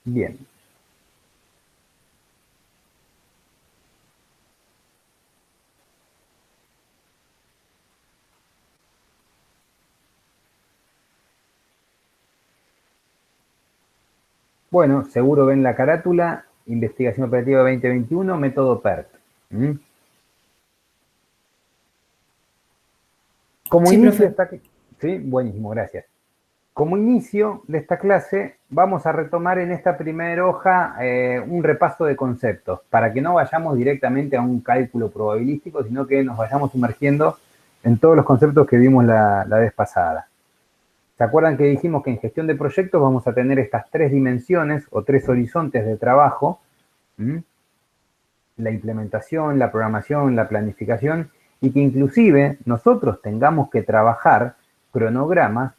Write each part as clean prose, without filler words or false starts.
Bien. Bueno, seguro ven la carátula, Investigación Operativa 2021, método PERT. ¿Mm? Como Sí, inicio profe. está... Sí, buenísimo, gracias. Como inicio de esta clase, vamos a retomar en esta primera hoja un repaso de conceptos, para que no vayamos directamente a un cálculo probabilístico, sino que nos vayamos sumergiendo en todos los conceptos que vimos la vez pasada. ¿Se acuerdan que dijimos que en gestión de proyectos vamos a tener estas tres dimensiones o tres horizontes de trabajo? ¿Mm? La implementación, la programación, la planificación, y que inclusive nosotros tengamos que trabajar cronogramas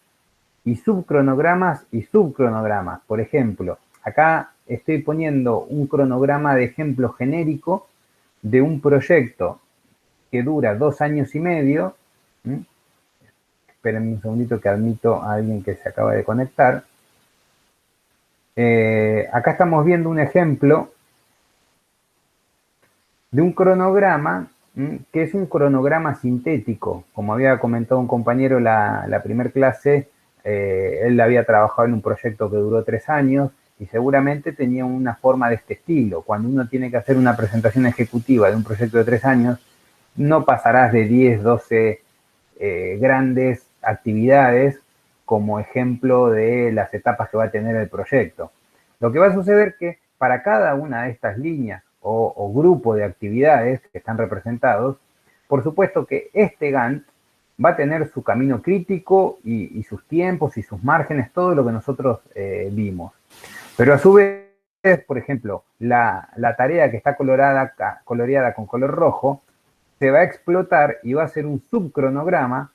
y subcronogramas y subcronogramas. Por ejemplo, acá estoy poniendo un cronograma de ejemplo genérico de un proyecto que dura 2 años y medio. ¿Mm? Esperen un segundito que admito a alguien que se acaba de conectar. Acá estamos viendo un ejemplo de un cronograma que es un cronograma sintético. Como había comentado un compañero la primera clase, él había trabajado en un proyecto que duró 3 años y seguramente tenía una forma de este estilo. Cuando uno tiene que hacer una presentación ejecutiva de un proyecto de 3 años, no pasarás de 10, 12 grandes actividades como ejemplo de las etapas que va a tener el proyecto. Lo que va a suceder es que para cada una de estas líneas o grupo de actividades que están representados, por supuesto que este Gantt va a tener su camino crítico y sus tiempos y sus márgenes, todo lo que nosotros vimos. Pero a su vez, por ejemplo, la tarea que está coloreada con color rojo, se va a explotar y va a ser un subcronograma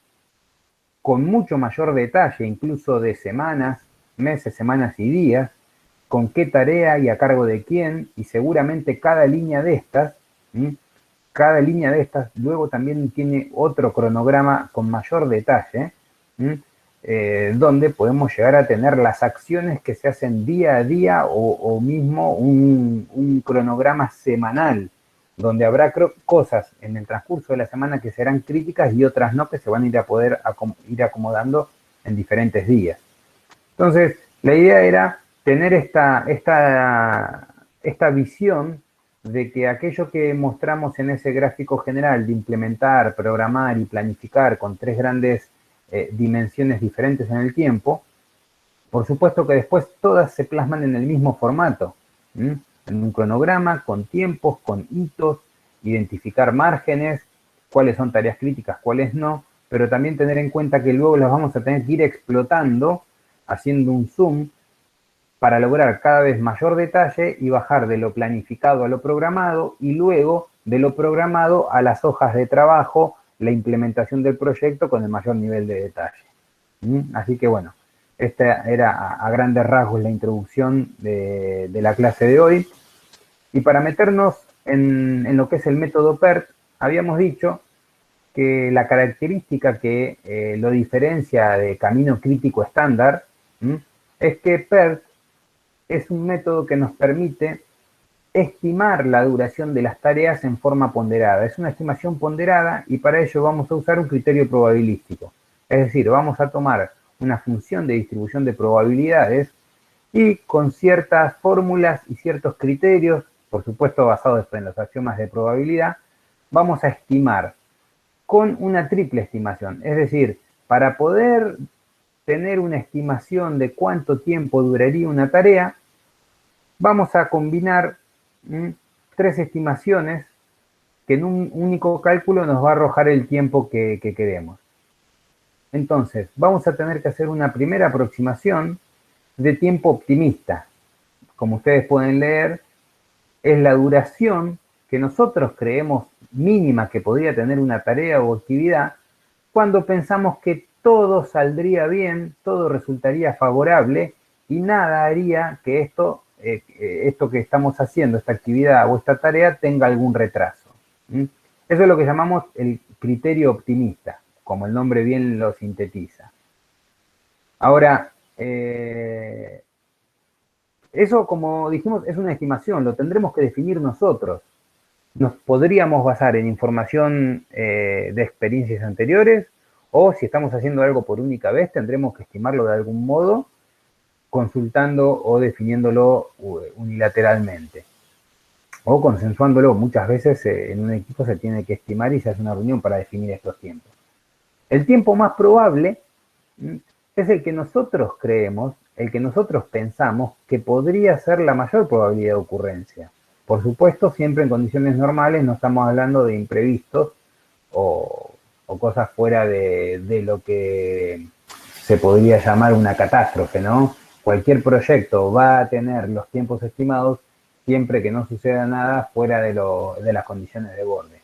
con mucho mayor detalle, incluso de semanas, meses, semanas y días, con qué tarea y a cargo de quién, y seguramente cada línea de estas, cada línea de estas luego también tiene otro cronograma con mayor detalle, donde podemos llegar a tener las acciones que se hacen día a día o mismo un cronograma semanal, donde habrá cosas en el transcurso de la semana que serán críticas y otras no, que se van a ir a poder ir acomodando en diferentes días. Entonces, la idea era tener esta visión de que aquello que mostramos en ese gráfico general de implementar, programar y planificar con tres grandes dimensiones diferentes en el tiempo, por supuesto que después todas se plasman en el mismo formato, en un cronograma, con tiempos, con hitos, identificar márgenes, cuáles son tareas críticas, cuáles no, pero también tener en cuenta que luego las vamos a tener que ir explotando, haciendo un zoom, para lograr cada vez mayor detalle y bajar de lo planificado a lo programado y luego de lo programado a las hojas de trabajo, la implementación del proyecto con el mayor nivel de detalle. Así que bueno, esta era a grandes rasgos la introducción de la clase de hoy. Y para meternos en lo que es el método PERT, habíamos dicho que la característica que lo diferencia de camino crítico estándar es que PERT es un método que nos permite estimar la duración de las tareas en forma ponderada. Es una estimación ponderada y para ello vamos a usar un criterio probabilístico. Es decir, vamos a tomar una función de distribución de probabilidades y con ciertas fórmulas y ciertos criterios, por supuesto basados en los axiomas de probabilidad, vamos a estimar con una triple estimación. Es decir, para poder tener una estimación de cuánto tiempo duraría una tarea, vamos a combinar tres estimaciones que en un único cálculo nos va a arrojar el tiempo que queremos. Entonces, vamos a tener que hacer una primera aproximación de tiempo optimista. Como ustedes pueden leer, es la duración que nosotros creemos mínima que podría tener una tarea o actividad cuando pensamos que todo saldría bien, todo resultaría favorable y nada haría que esto que estamos haciendo, esta actividad o esta tarea, tenga algún retraso. Eso es lo que llamamos el criterio optimista, como el nombre bien lo sintetiza. Ahora, Eso, como dijimos, es una estimación, lo tendremos que definir nosotros. Nos podríamos basar en información de experiencias anteriores, o si estamos haciendo algo por única vez, tendremos que estimarlo de algún modo, consultando o definiéndolo unilateralmente, o consensuándolo. Muchas veces en un equipo se tiene que estimar y se hace una reunión para definir estos tiempos. El tiempo más probable es el que nosotros creemos, el que nosotros pensamos que podría ser la mayor probabilidad de ocurrencia. Por supuesto, siempre en condiciones normales, no estamos hablando de imprevistos o cosas fuera de lo que se podría llamar una catástrofe, ¿no? Cualquier proyecto va a tener los tiempos estimados siempre que no suceda nada fuera de las condiciones de borde.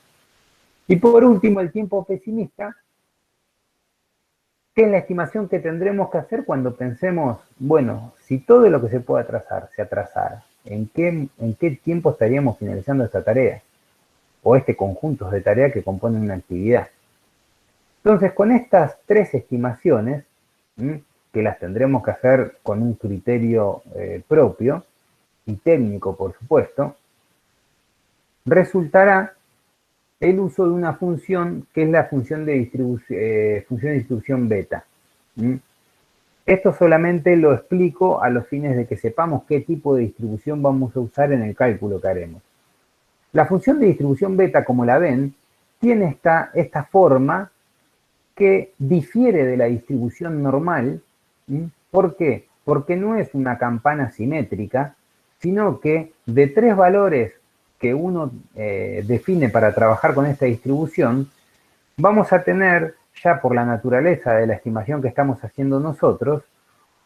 Y por último, el tiempo pesimista, que es la estimación que tendremos que hacer cuando pensemos, bueno, si todo lo que se puede atrasar se atrasara, ¿en qué tiempo estaríamos finalizando esta tarea? O este conjunto de tareas que componen una actividad. Entonces, con estas tres estimaciones, que las tendremos que hacer con un criterio propio y técnico, por supuesto, resultará el uso de una función que es la función de distribución beta. Esto solamente lo explico a los fines de que sepamos qué tipo de distribución vamos a usar en el cálculo que haremos. La función de distribución beta, como la ven, tiene esta forma que difiere de la distribución normal. ¿Por qué? Porque no es una campana simétrica, sino que de tres valores que uno define para trabajar con esta distribución, vamos a tener, ya por la naturaleza de la estimación que estamos haciendo nosotros,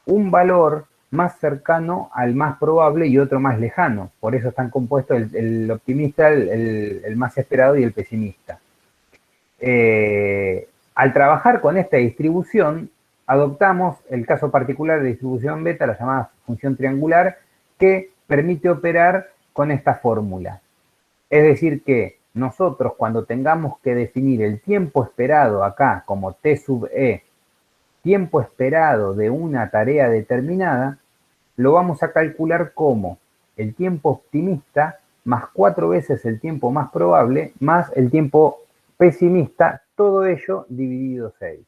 un valor más cercano al más probable y otro más lejano. Por eso están compuestos el optimista, el más esperado y el pesimista. Al trabajar con esta distribución, adoptamos el caso particular de distribución beta, la llamada función triangular, que permite operar con esta fórmula. Es decir que nosotros, cuando tengamos que definir el tiempo esperado acá como T sub E, tiempo esperado de una tarea determinada, lo vamos a calcular como el tiempo optimista más 4 veces el tiempo más probable más el tiempo pesimista, todo ello dividido 6.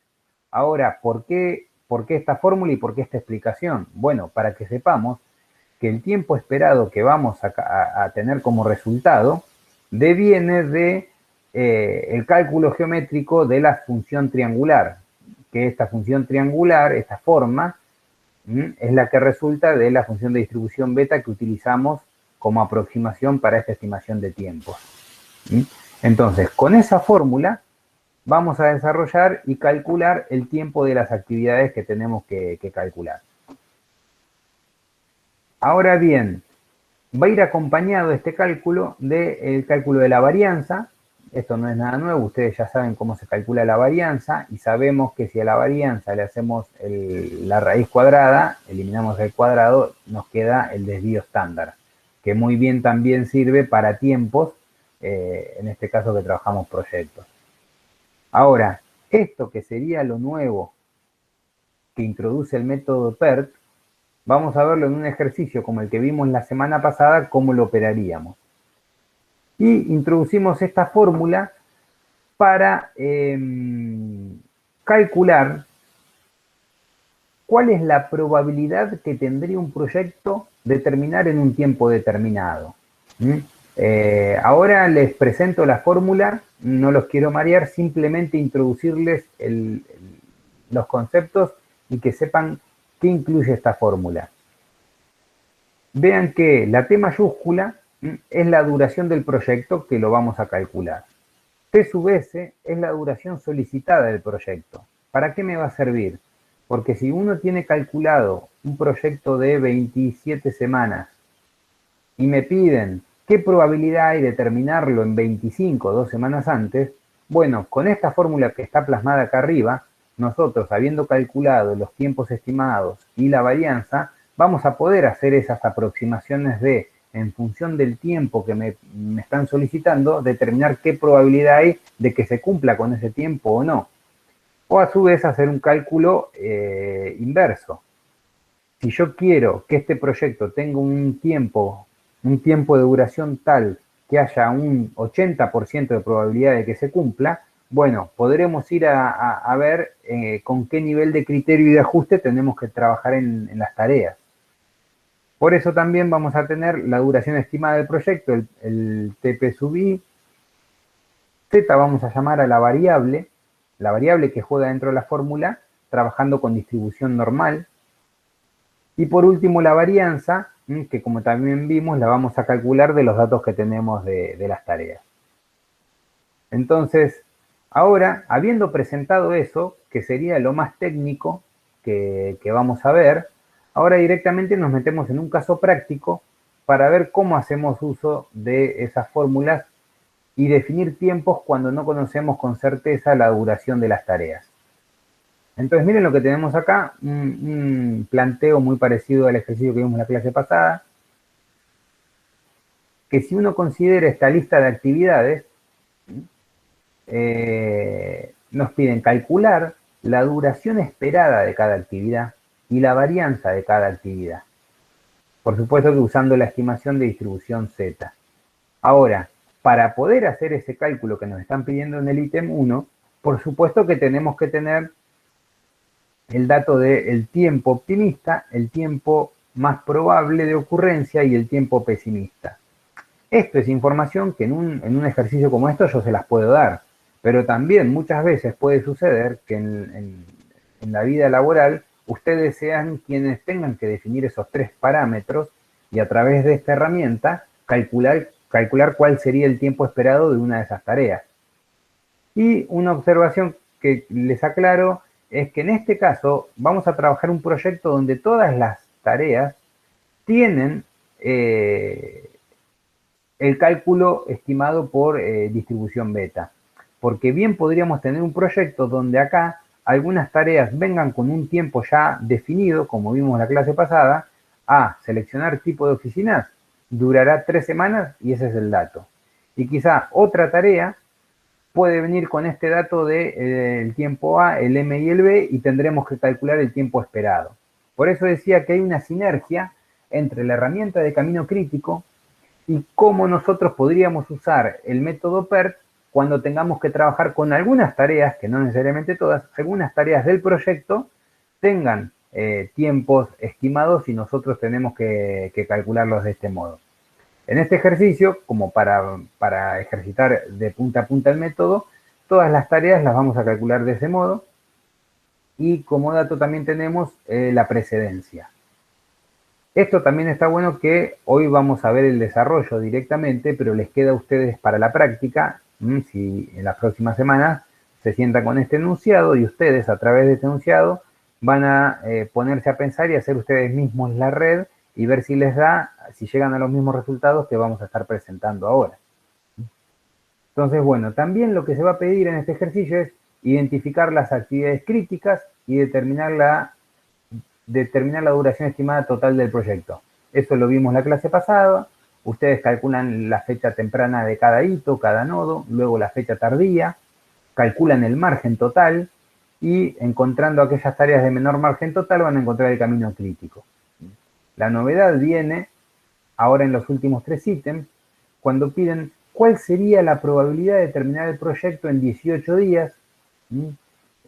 Ahora, ¿por qué esta fórmula y por qué esta explicación? Bueno, para que sepamos que el tiempo esperado que vamos a tener como resultado deviene de el cálculo geométrico de la función triangular, que esta función triangular, esta forma, es la que resulta de la función de distribución beta que utilizamos como aproximación para esta estimación de tiempos. Entonces, con esa fórmula vamos a desarrollar y calcular el tiempo de las actividades que tenemos que calcular. Ahora bien, va a ir acompañado este cálculo del cálculo de la varianza. Esto no es nada nuevo, ustedes ya saben cómo se calcula la varianza y sabemos que si a la varianza le hacemos la raíz cuadrada, eliminamos el cuadrado, nos queda el desvío estándar, que muy bien también sirve para tiempos, en este caso que trabajamos proyectos. Ahora, esto que sería lo nuevo que introduce el método PERT, vamos a verlo en un ejercicio como el que vimos la semana pasada, cómo lo operaríamos. Y introducimos esta fórmula para calcular cuál es la probabilidad que tendría un proyecto de terminar en un tiempo determinado. Ahora les presento la fórmula, no los quiero marear, simplemente introducirles los conceptos y que sepan qué incluye esta fórmula. Vean que la T mayúscula es la duración del proyecto que lo vamos a calcular. T sub S es la duración solicitada del proyecto. ¿Para qué me va a servir? Porque si uno tiene calculado un proyecto de 27 semanas y me piden qué probabilidad hay de terminarlo en 25, 2 semanas antes, bueno, con esta fórmula que está plasmada acá arriba, nosotros, habiendo calculado los tiempos estimados y la varianza, vamos a poder hacer esas aproximaciones de, en función del tiempo que me están solicitando, determinar qué probabilidad hay de que se cumpla con ese tiempo o no. O a su vez hacer un cálculo inverso. si yo quiero que este proyecto tenga un tiempo de duración tal que haya un 80% de probabilidad de que se cumpla, bueno, podremos ir a ver con qué nivel de criterio y de ajuste tenemos que trabajar en las tareas. Por eso también vamos a tener la duración estimada del proyecto, el TP sub i. Z vamos a llamar a la variable que juega dentro de la fórmula, trabajando con distribución normal. Y por último la varianza, que como también vimos, la vamos a calcular de los datos que tenemos de las tareas. Entonces, ahora, habiendo presentado eso, que sería lo más técnico que vamos a ver, ahora directamente nos metemos en un caso práctico para ver cómo hacemos uso de esas fórmulas y definir tiempos cuando no conocemos con certeza la duración de las tareas. Entonces miren lo que tenemos acá, un planteo muy parecido al ejercicio que vimos en la clase pasada, que si uno considera esta lista de actividades, nos piden calcular la duración esperada de cada actividad y la varianza de cada actividad. Por supuesto que usando la estimación de distribución Z. Ahora, para poder hacer ese cálculo que nos están pidiendo en el ítem 1, por supuesto que tenemos que tener el dato del tiempo optimista, el tiempo más probable de ocurrencia y el tiempo pesimista. Esto es información que en un ejercicio como esto yo se las puedo dar, pero también muchas veces puede suceder que en la vida laboral ustedes sean quienes tengan que definir esos 3 parámetros y a través de esta herramienta calcular cuál sería el tiempo esperado de una de esas tareas. Y una observación que les aclaro es que en este caso vamos a trabajar un proyecto donde todas las tareas tienen el cálculo estimado por distribución beta. Porque bien podríamos tener un proyecto donde acá algunas tareas vengan con un tiempo ya definido, como vimos en la clase pasada, a seleccionar tipo de oficinas, durará 3 semanas y ese es el dato. Y quizá otra tarea puede venir con este dato del tiempo A, el M y el B, y tendremos que calcular el tiempo esperado. Por eso decía que hay una sinergia entre la herramienta de camino crítico y cómo nosotros podríamos usar el método PERT cuando tengamos que trabajar con algunas tareas, que no necesariamente todas, algunas tareas del proyecto tengan tiempos estimados y nosotros tenemos que calcularlos de este modo. En este ejercicio, como para ejercitar de punta a punta el método, todas las tareas las vamos a calcular de ese modo y como dato también tenemos la precedencia. Esto también está bueno que hoy vamos a ver el desarrollo directamente, pero les queda a ustedes para la práctica, si en las próximas semanas se sientan con este enunciado y ustedes a través de este enunciado van a ponerse a pensar y hacer ustedes mismos la red y ver si les da, si llegan a los mismos resultados que vamos a estar presentando ahora. Entonces, bueno, también lo que se va a pedir en este ejercicio es identificar las actividades críticas y determinar la duración estimada total del proyecto. Eso lo vimos en la clase pasada. Ustedes calculan la fecha temprana de cada hito, cada nodo, luego la fecha tardía, calculan el margen total y encontrando aquellas tareas de menor margen total van a encontrar el camino crítico. La novedad viene ahora en los últimos 3 ítems, cuando piden cuál sería la probabilidad de terminar el proyecto en 18 días.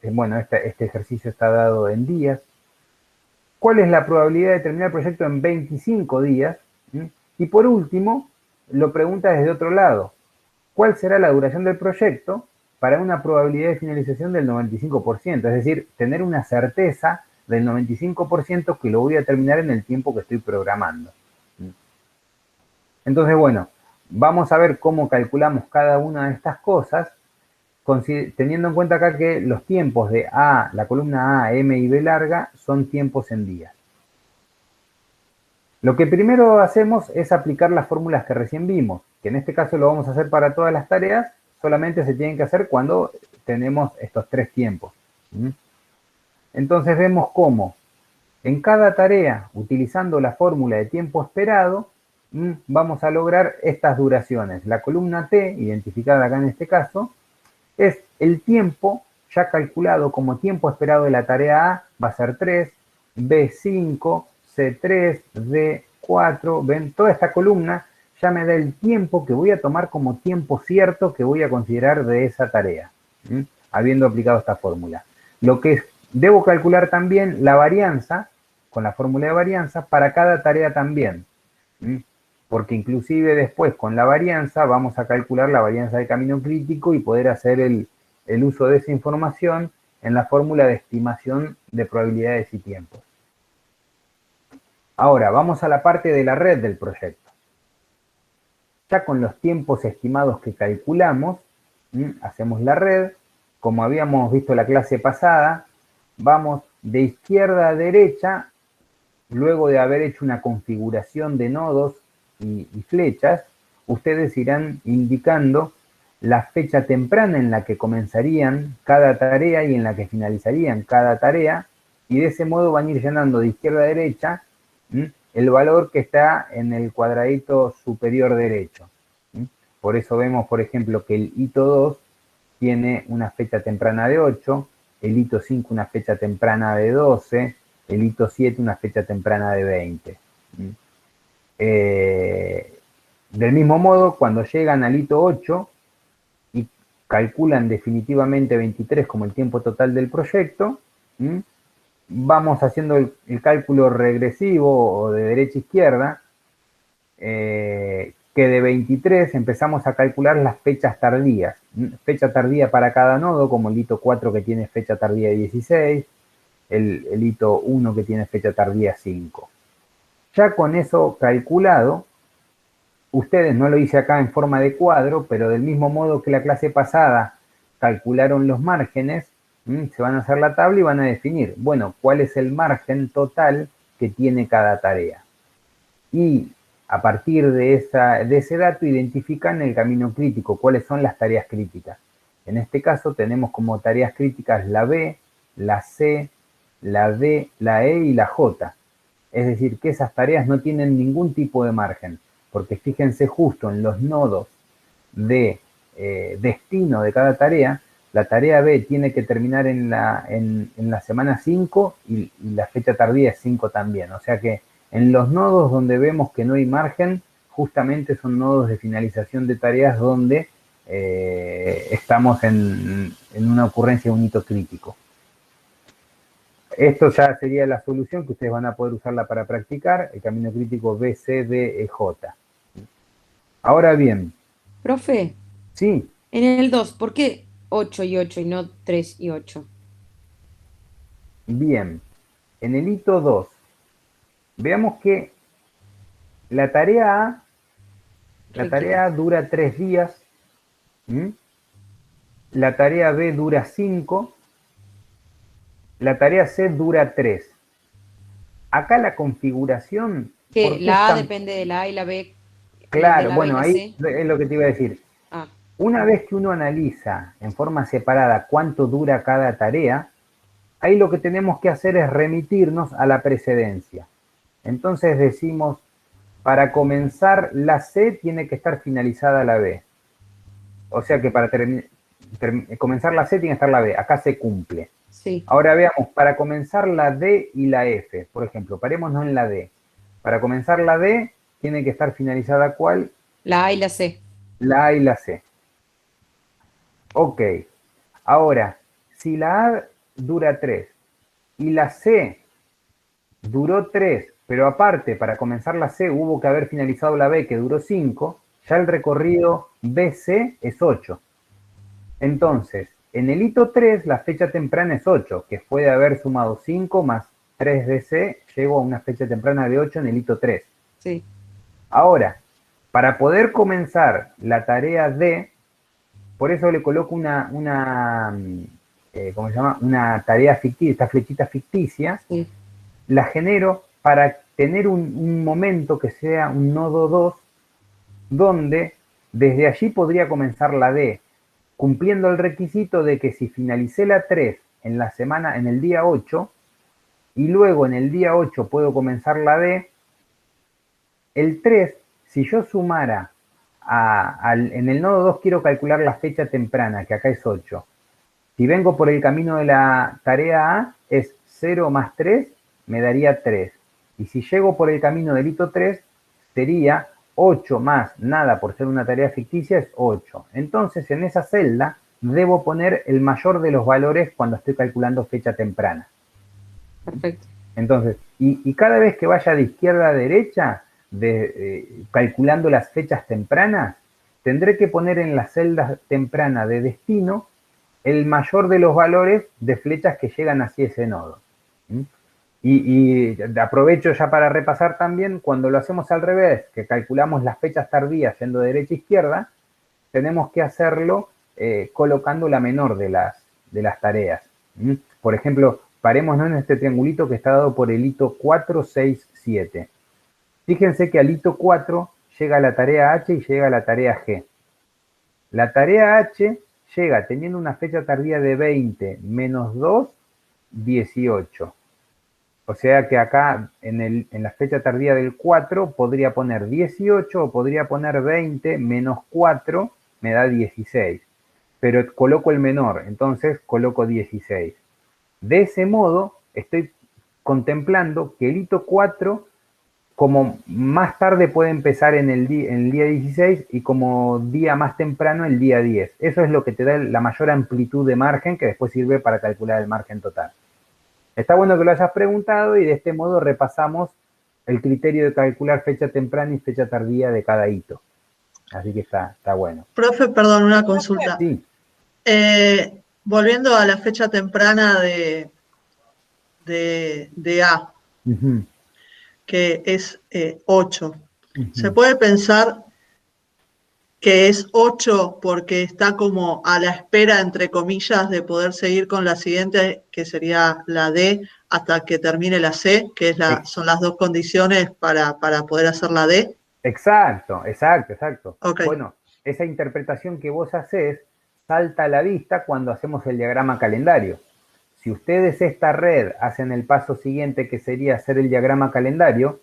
Bueno, este ejercicio está dado en días. ¿Cuál es la probabilidad de terminar el proyecto en 25 días? Y por último, lo pregunta desde otro lado. ¿Cuál será la duración del proyecto para una probabilidad de finalización del 95%? Es decir, tener una certeza del 95% que lo voy a terminar en el tiempo que estoy programando. Entonces, bueno, vamos a ver cómo calculamos cada una de estas cosas, teniendo en cuenta acá que los tiempos de A, la columna A, M y B larga, son tiempos en días. Lo que primero hacemos es aplicar las fórmulas que recién vimos, que en este caso lo vamos a hacer para todas las tareas, solamente se tienen que hacer cuando tenemos estos 3 tiempos. Entonces vemos cómo en cada tarea, utilizando la fórmula de tiempo esperado, vamos a lograr estas duraciones. La columna T, identificada acá en este caso, es el tiempo ya calculado como tiempo esperado de la tarea A, va a ser 3, B 5, C3, D4, ven, toda esta columna ya me da el tiempo que voy a tomar como tiempo cierto que voy a considerar de esa tarea, habiendo aplicado esta fórmula. Lo que debo calcular también la varianza, con la fórmula de varianza, para cada tarea también, porque inclusive después con la varianza vamos a calcular la varianza de camino crítico y poder hacer el uso de esa información en la fórmula de estimación de probabilidades y tiempos. Ahora, vamos a la parte de la red del proyecto. Ya con los tiempos estimados que calculamos, hacemos la red. Como habíamos visto la clase pasada, vamos de izquierda a derecha, luego de haber hecho una configuración de nodos y flechas, ustedes irán indicando la fecha temprana en la que comenzarían cada tarea y en la que finalizarían cada tarea, y de ese modo van a ir llenando de izquierda a derecha el valor que está en el cuadradito superior derecho. Por eso vemos, por ejemplo, que el hito 2 tiene una fecha temprana de 8, el hito 5 una fecha temprana de 12, el hito 7 una fecha temprana de 20. Del mismo modo, cuando llegan al hito 8 y calculan definitivamente 23 como el tiempo total del proyecto, vamos haciendo el cálculo regresivo o de derecha a izquierda, que de 23 empezamos a calcular las fechas tardías. Fecha tardía para cada nodo, como el hito 4 que tiene fecha tardía de 16, el hito 1 que tiene fecha tardía 5. Ya con eso calculado, ustedes, no lo hice acá en forma de cuadro, pero del mismo modo que la clase pasada calcularon los márgenes, se van a hacer la tabla y van a definir, bueno, cuál es el margen total que tiene cada tarea. Y a partir de ese dato identifican el camino crítico, cuáles son las tareas críticas. En este caso tenemos como tareas críticas la B, la C, la D, la E y la J. Es decir, que esas tareas no tienen ningún tipo de margen, porque fíjense justo en los nodos de destino de cada tarea, la tarea B tiene que terminar en la semana 5 y la fecha tardía es 5 también. O sea que en los nodos donde vemos que no hay margen, justamente son nodos de finalización de tareas donde estamos en una ocurrencia de un hito crítico. Esto ya sería la solución que ustedes van a poder usarla para practicar, el camino crítico B, C, D, E, J. Ahora bien. Profe. Sí. En el 2, ¿por qué 8 y 8 y no 3 y 8? Bien. En el hito 2, veamos que la tarea A dura 3 días, la tarea B dura 5, la tarea C dura 3. Acá la configuración... Que la A depende de la A y la B. Claro, bueno, ahí es lo que te iba a decir. Ah. Una vez que uno analiza en forma separada cuánto dura cada tarea, ahí lo que tenemos que hacer es remitirnos a la precedencia. Entonces decimos, para comenzar la C tiene que estar finalizada la B. O sea que para comenzar la C tiene que estar la B. Acá se cumple. Sí. Ahora veamos, para comenzar la D y la F, por ejemplo, parémonos en la D. Para comenzar la D tiene que estar finalizada ¿cuál? La A y la C. La A y la C. Ok. Ahora, si la A dura 3 y la C duró 3, pero aparte para comenzar la C hubo que haber finalizado la B que duró 5, ya el recorrido BC es 8. Entonces, en el hito 3 la fecha temprana es 8, que fue de haber sumado 5 más 3 DC, llego a una fecha temprana de 8 en el hito 3. Sí. Ahora, para poder comenzar la tarea D, por eso le coloco ¿cómo se llama? Una tarea ficticia, esta flechita ficticia, sí. La genero para tener un momento que sea un nodo 2, donde desde allí podría comenzar la D, cumpliendo el requisito de que si finalicé la 3 en la semana, en el día 8, y luego en el día 8 puedo comenzar la D, el 3, si yo sumara en el nodo 2 quiero calcular la fecha temprana, que acá es 8. Si vengo por el camino de la tarea A, es 0 más 3, me daría 3. Y si llego por el camino del hito 3, sería 8 más nada por ser una tarea ficticia es 8. Entonces, en esa celda debo poner el mayor de los valores cuando estoy calculando fecha temprana. Perfecto. Entonces, y cada vez que vaya de izquierda a derecha, calculando las fechas tempranas, tendré que poner en la celda temprana de destino el mayor de los valores de flechas que llegan hacia ese nodo. ¿Mm? Y aprovecho ya para repasar también, cuando lo hacemos al revés, que calculamos las fechas tardías yendo de derecha a izquierda, tenemos que hacerlo colocando la menor de las tareas. ¿Mm? Por ejemplo, parémonos en este triangulito que está dado por el hito 4, 6, 7. Fíjense que al hito 4 llega la tarea H y llega la tarea G. La tarea H llega teniendo una fecha tardía de 20 menos 2, 18. O sea que acá en la fecha tardía del 4 podría poner 18 o podría poner 20 menos 4 me da 16. Pero coloco el menor, entonces coloco 16. De ese modo estoy contemplando que el hito 4 como más tarde puede empezar en el día 16 y como día más temprano el día 10. Eso es lo que te da la mayor amplitud de margen que después sirve para calcular el margen total. Está bueno que lo hayas preguntado y de este modo repasamos el criterio de calcular fecha temprana y fecha tardía de cada hito. Así que está bueno. Profe, perdón, una consulta. Sí. Volviendo a la fecha temprana de A, que es 8. ¿Se puede pensar que es 8 porque está como a la espera, entre comillas, de poder seguir con la siguiente, que sería la D, hasta que termine la C, que son las dos condiciones para poder hacer la D? Exacto. Okay. Bueno, esa interpretación que vos hacés salta a la vista cuando hacemos el diagrama calendario. Si ustedes esta red hacen el paso siguiente, que sería hacer el diagrama calendario,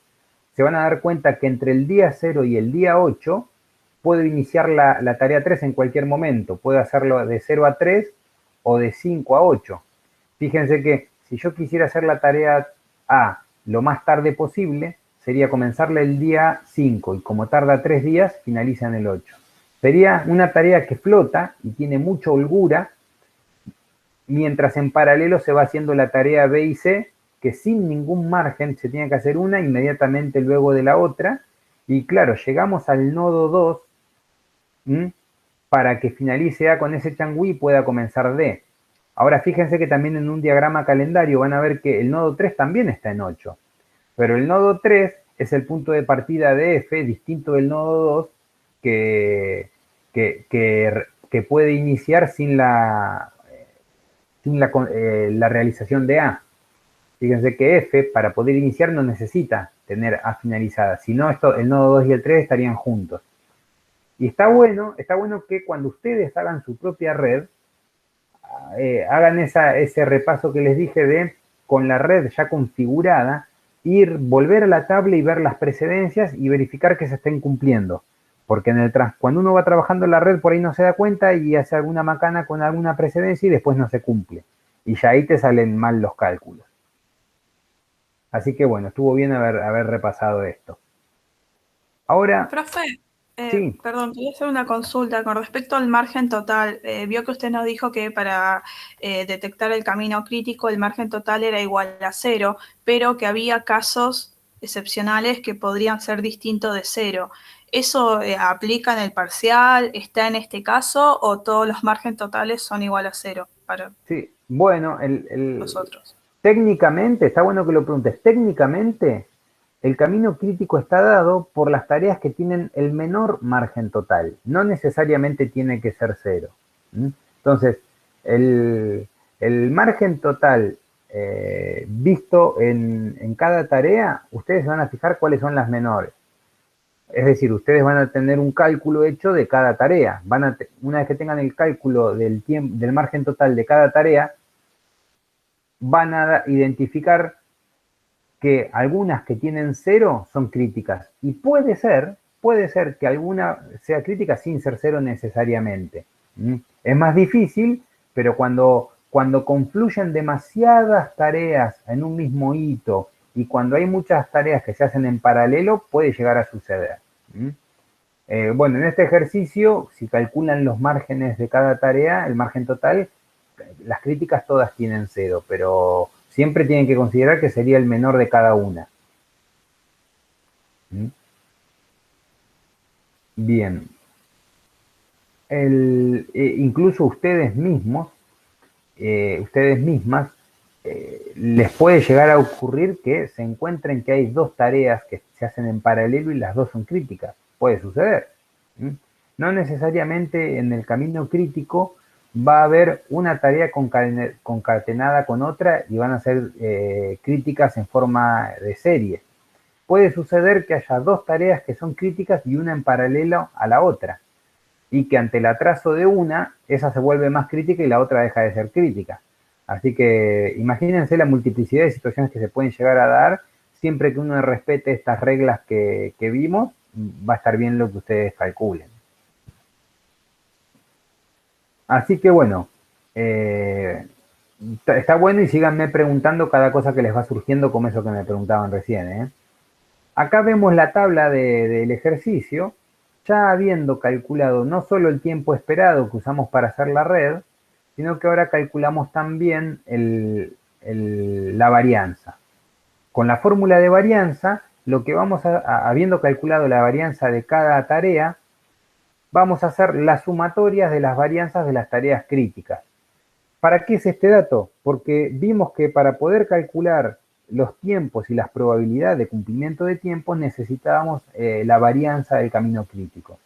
se van a dar cuenta que entre el día 0 y el día 8 puedo iniciar la tarea 3 en cualquier momento. Puedo hacerlo de 0 a 3 o de 5 a 8. Fíjense que si yo quisiera hacer la tarea A lo más tarde posible, sería comenzarla el día 5 y como tarda 3 días, finaliza en el 8. Sería una tarea que flota y tiene mucha holgura, mientras en paralelo se va haciendo la tarea B y C, que sin ningún margen se tiene que hacer una inmediatamente luego de la otra. Y claro, llegamos al nodo 2 para que finalice A con ese changüí y pueda comenzar D. Ahora fíjense que también en un diagrama calendario van a ver que el nodo 3 también está en 8. Pero el nodo 3 es el punto de partida de F, distinto del nodo 2, que puede iniciar sin la realización de A. Fíjense que F, para poder iniciar, no necesita tener A finalizada. Si no, el nodo 2 y el 3 estarían juntos. Y está bueno que cuando ustedes hagan su propia red, hagan ese repaso que les dije de, con la red ya configurada, volver a la tabla y ver las precedencias y verificar que se estén cumpliendo. Porque cuando uno va trabajando en la red, por ahí no se da cuenta y hace alguna macana con alguna precedencia y después no se cumple. Y ya ahí te salen mal los cálculos. Así que bueno, estuvo bien haber repasado esto. Ahora... Profe, sí. perdón, quería hacer una consulta con respecto al margen total. Vio que usted nos dijo que para detectar el camino crítico el margen total era igual a 0, pero que había casos excepcionales que podrían ser distintos de 0. ¿Eso aplica en el parcial? ¿Está en este caso? ¿O todos los margen totales son igual a 0 para sí, bueno, los otros? Técnicamente, está bueno que lo preguntes, técnicamente el camino crítico está dado por las tareas que tienen el menor margen total, no necesariamente tiene que ser 0. Entonces, el margen total visto en cada tarea, ustedes van a fijar cuáles son las menores. Es decir, ustedes van a tener un cálculo hecho de cada tarea. Una vez que tengan el cálculo del margen total de cada tarea, van a identificar que algunas que tienen 0 son críticas. Y puede ser que alguna sea crítica sin ser 0 necesariamente. Es más difícil, pero cuando confluyen demasiadas tareas en un mismo hito y cuando hay muchas tareas que se hacen en paralelo puede llegar a suceder. Bueno, en este ejercicio, si calculan los márgenes de cada tarea, el margen total, las críticas todas tienen 0, pero siempre tienen que considerar que sería el menor de cada una. Bien. Incluso ustedes mismos, ustedes mismas, les puede llegar a ocurrir que se encuentren que hay dos tareas que se hacen en paralelo y las dos son críticas. Puede suceder. No necesariamente en el camino crítico va a haber una tarea concatenada con otra y van a ser críticas en forma de serie. Puede suceder que haya dos tareas que son críticas y una en paralelo a la otra, y que ante el atraso de una, esa se vuelve más crítica y la otra deja de ser crítica. Así que imagínense la multiplicidad de situaciones que se pueden llegar a dar. Siempre que uno respete estas reglas que vimos, va a estar bien lo que ustedes calculen. Así que bueno, está bueno, y síganme preguntando cada cosa que les va surgiendo, como eso que me preguntaban recién. Acá vemos la tabla del ejercicio, ya habiendo calculado no solo el tiempo esperado que usamos para hacer la red, sino que ahora calculamos también la varianza. Con la fórmula de varianza, lo que vamos habiendo calculado la varianza de cada tarea, vamos a hacer las sumatorias de las varianzas de las tareas críticas. ¿Para qué es este dato? Porque vimos que para poder calcular los tiempos y las probabilidades de cumplimiento de tiempos necesitábamos la varianza del camino crítico.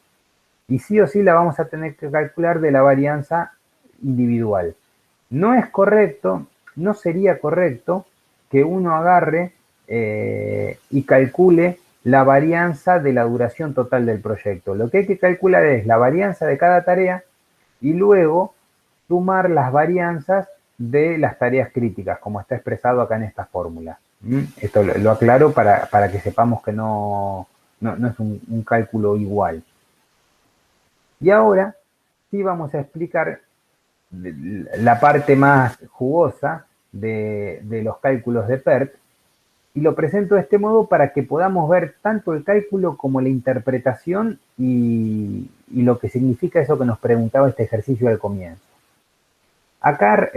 Y sí o sí la vamos a tener que calcular de la varianza individual. No es correcto, no sería correcto que uno agarre y calcule la varianza de la duración total del proyecto. Lo que hay que calcular es la varianza de cada tarea y luego sumar las varianzas de las tareas críticas, como está expresado acá en esta fórmula. Esto lo aclaro para que sepamos que no es un cálculo igual. Y ahora sí vamos a explicar la parte más jugosa de los cálculos de PERT, y lo presento de este modo para que podamos ver tanto el cálculo como la interpretación y lo que significa eso que nos preguntaba este ejercicio al comienzo. Acá,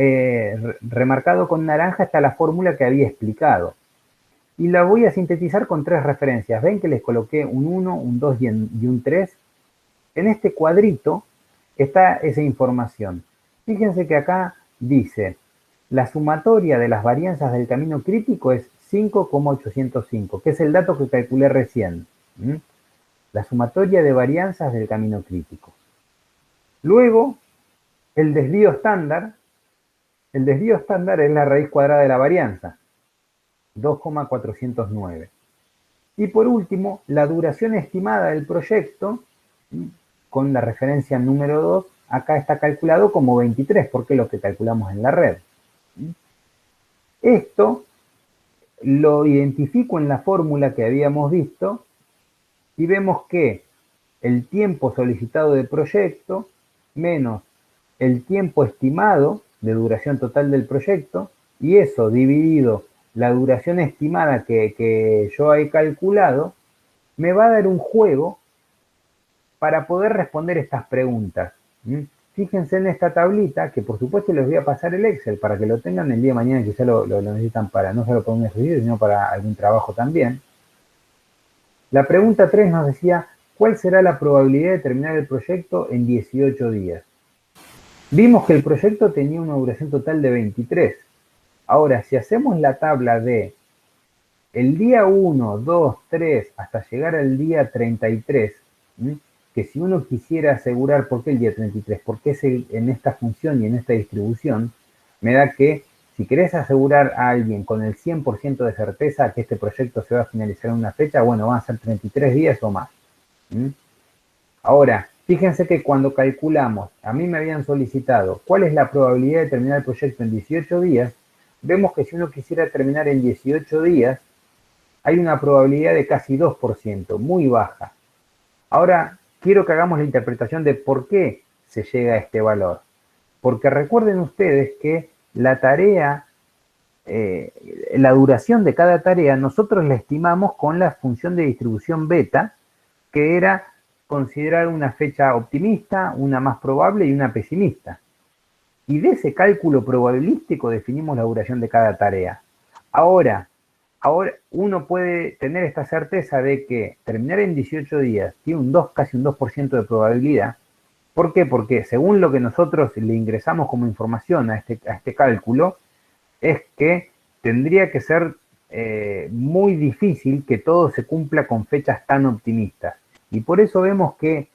remarcado con naranja, está la fórmula que había explicado. Y la voy a sintetizar con 3 referencias. ¿Ven que les coloqué un 1, un 2 y un 3? En este cuadrito está esa información. Fíjense que acá dice, la sumatoria de las varianzas del camino crítico es 5,805, que es el dato que calculé recién. La sumatoria de varianzas del camino crítico. Luego, el desvío estándar. El desvío estándar es la raíz cuadrada de la varianza, 2,409. Y por último, la duración estimada del proyecto, con la referencia número 2, acá está calculado como 23, porque es lo que calculamos en la red. Esto lo identifico en la fórmula que habíamos visto y vemos que el tiempo solicitado de proyecto menos el tiempo estimado de duración total del proyecto, y eso dividido la duración estimada que yo he calculado, me va a dar un juego para poder responder estas preguntas. Fíjense en esta tablita, que por supuesto les voy a pasar el Excel para que lo tengan el día de mañana, quizá lo necesitan para no solo para un ejercicio, sino para algún trabajo también. La pregunta 3 nos decía, ¿cuál será la probabilidad de terminar el proyecto en 18 días? Vimos que el proyecto tenía una duración total de 23. Ahora, si hacemos la tabla de el día 1, 2, 3, hasta llegar al día 33, que si uno quisiera asegurar, ¿por qué el día 33? Porque es en esta función y en esta distribución, me da que si querés asegurar a alguien con el 100% de certeza que este proyecto se va a finalizar en una fecha, bueno, van a ser 33 días o más. Ahora, fíjense que cuando calculamos, a mí me habían solicitado cuál es la probabilidad de terminar el proyecto en 18 días, vemos que si uno quisiera terminar en 18 días, hay una probabilidad de casi 2%, muy baja. Ahora, quiero que hagamos la interpretación de por qué se llega a este valor. Porque recuerden ustedes que la tarea la duración de cada tarea nosotros la estimamos con la función de distribución beta, que era considerar una fecha optimista, una más probable y una pesimista. Y de ese cálculo probabilístico definimos la duración de cada tarea. Ahora uno puede tener esta certeza de que terminar en 18 días tiene casi un 2% de probabilidad. ¿Por qué? Porque según lo que nosotros le ingresamos como información a este cálculo, es que tendría que ser muy difícil que todo se cumpla con fechas tan optimistas. Y por eso vemos que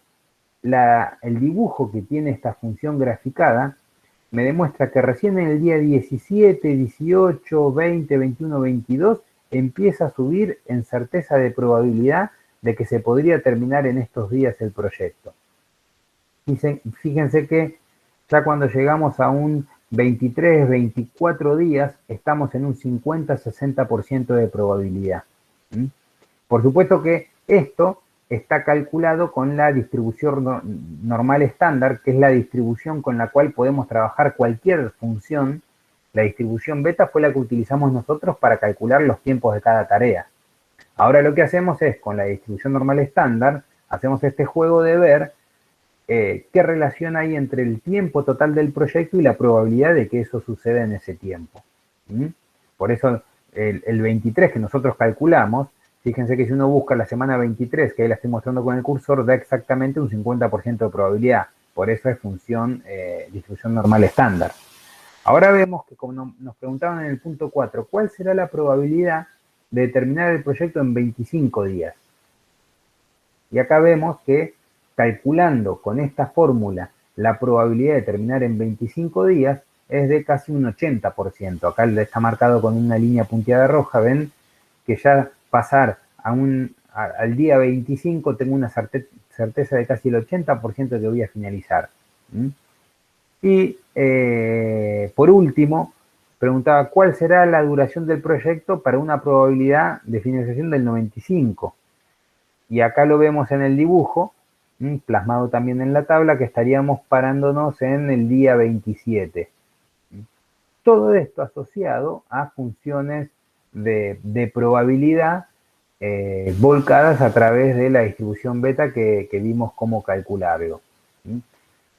el dibujo que tiene esta función graficada me demuestra que recién en el día 17, 18, 20, 21, 22 empieza a subir en certeza de probabilidad de que se podría terminar en estos días el proyecto. Fíjense que ya cuando llegamos a un 23, 24 días, estamos en un 50-60% de probabilidad. Por supuesto que esto está calculado con la distribución normal estándar, que es la distribución con la cual podemos trabajar cualquier función. La distribución beta fue la que utilizamos nosotros para calcular los tiempos de cada tarea. Ahora lo que hacemos es, con la distribución normal estándar, hacemos este juego de ver qué relación hay entre el tiempo total del proyecto y la probabilidad de que eso suceda en ese tiempo. Por eso el 23 que nosotros calculamos, fíjense que si uno busca la semana 23, que ahí la estoy mostrando con el cursor, da exactamente un 50% de probabilidad. Por eso es función distribución normal estándar. Ahora vemos que, como nos preguntaban en el punto 4, ¿cuál será la probabilidad de terminar el proyecto en 25 días? Y acá vemos que, calculando con esta fórmula la probabilidad de terminar en 25 días, es de casi un 80%. Acá está marcado con una línea punteada roja. Ven que ya pasar al día 25 tengo una certeza de casi el 80% de que voy a finalizar. Y por último, preguntaba cuál será la duración del proyecto para una probabilidad de finalización del 95. Y acá lo vemos en el dibujo, plasmado también en la tabla, que estaríamos parándonos en el día 27. Todo esto asociado a funciones de probabilidad volcadas a través de la distribución beta que vimos cómo calcularlo.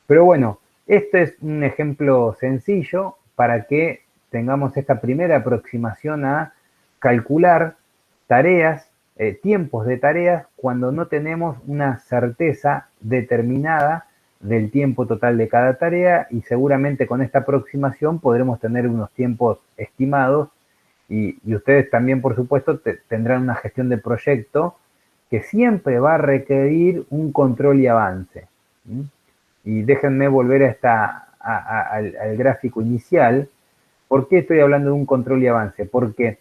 Pero bueno, este es un ejemplo sencillo para que tengamos esta primera aproximación a calcular tareas, tiempos de tareas, cuando no tenemos una certeza determinada del tiempo total de cada tarea, y seguramente con esta aproximación podremos tener unos tiempos estimados y ustedes también, por supuesto, tendrán una gestión de proyecto que siempre va a requerir un control y avance. Y déjenme volver al gráfico inicial. ¿Por qué estoy hablando de un control y avance? Porque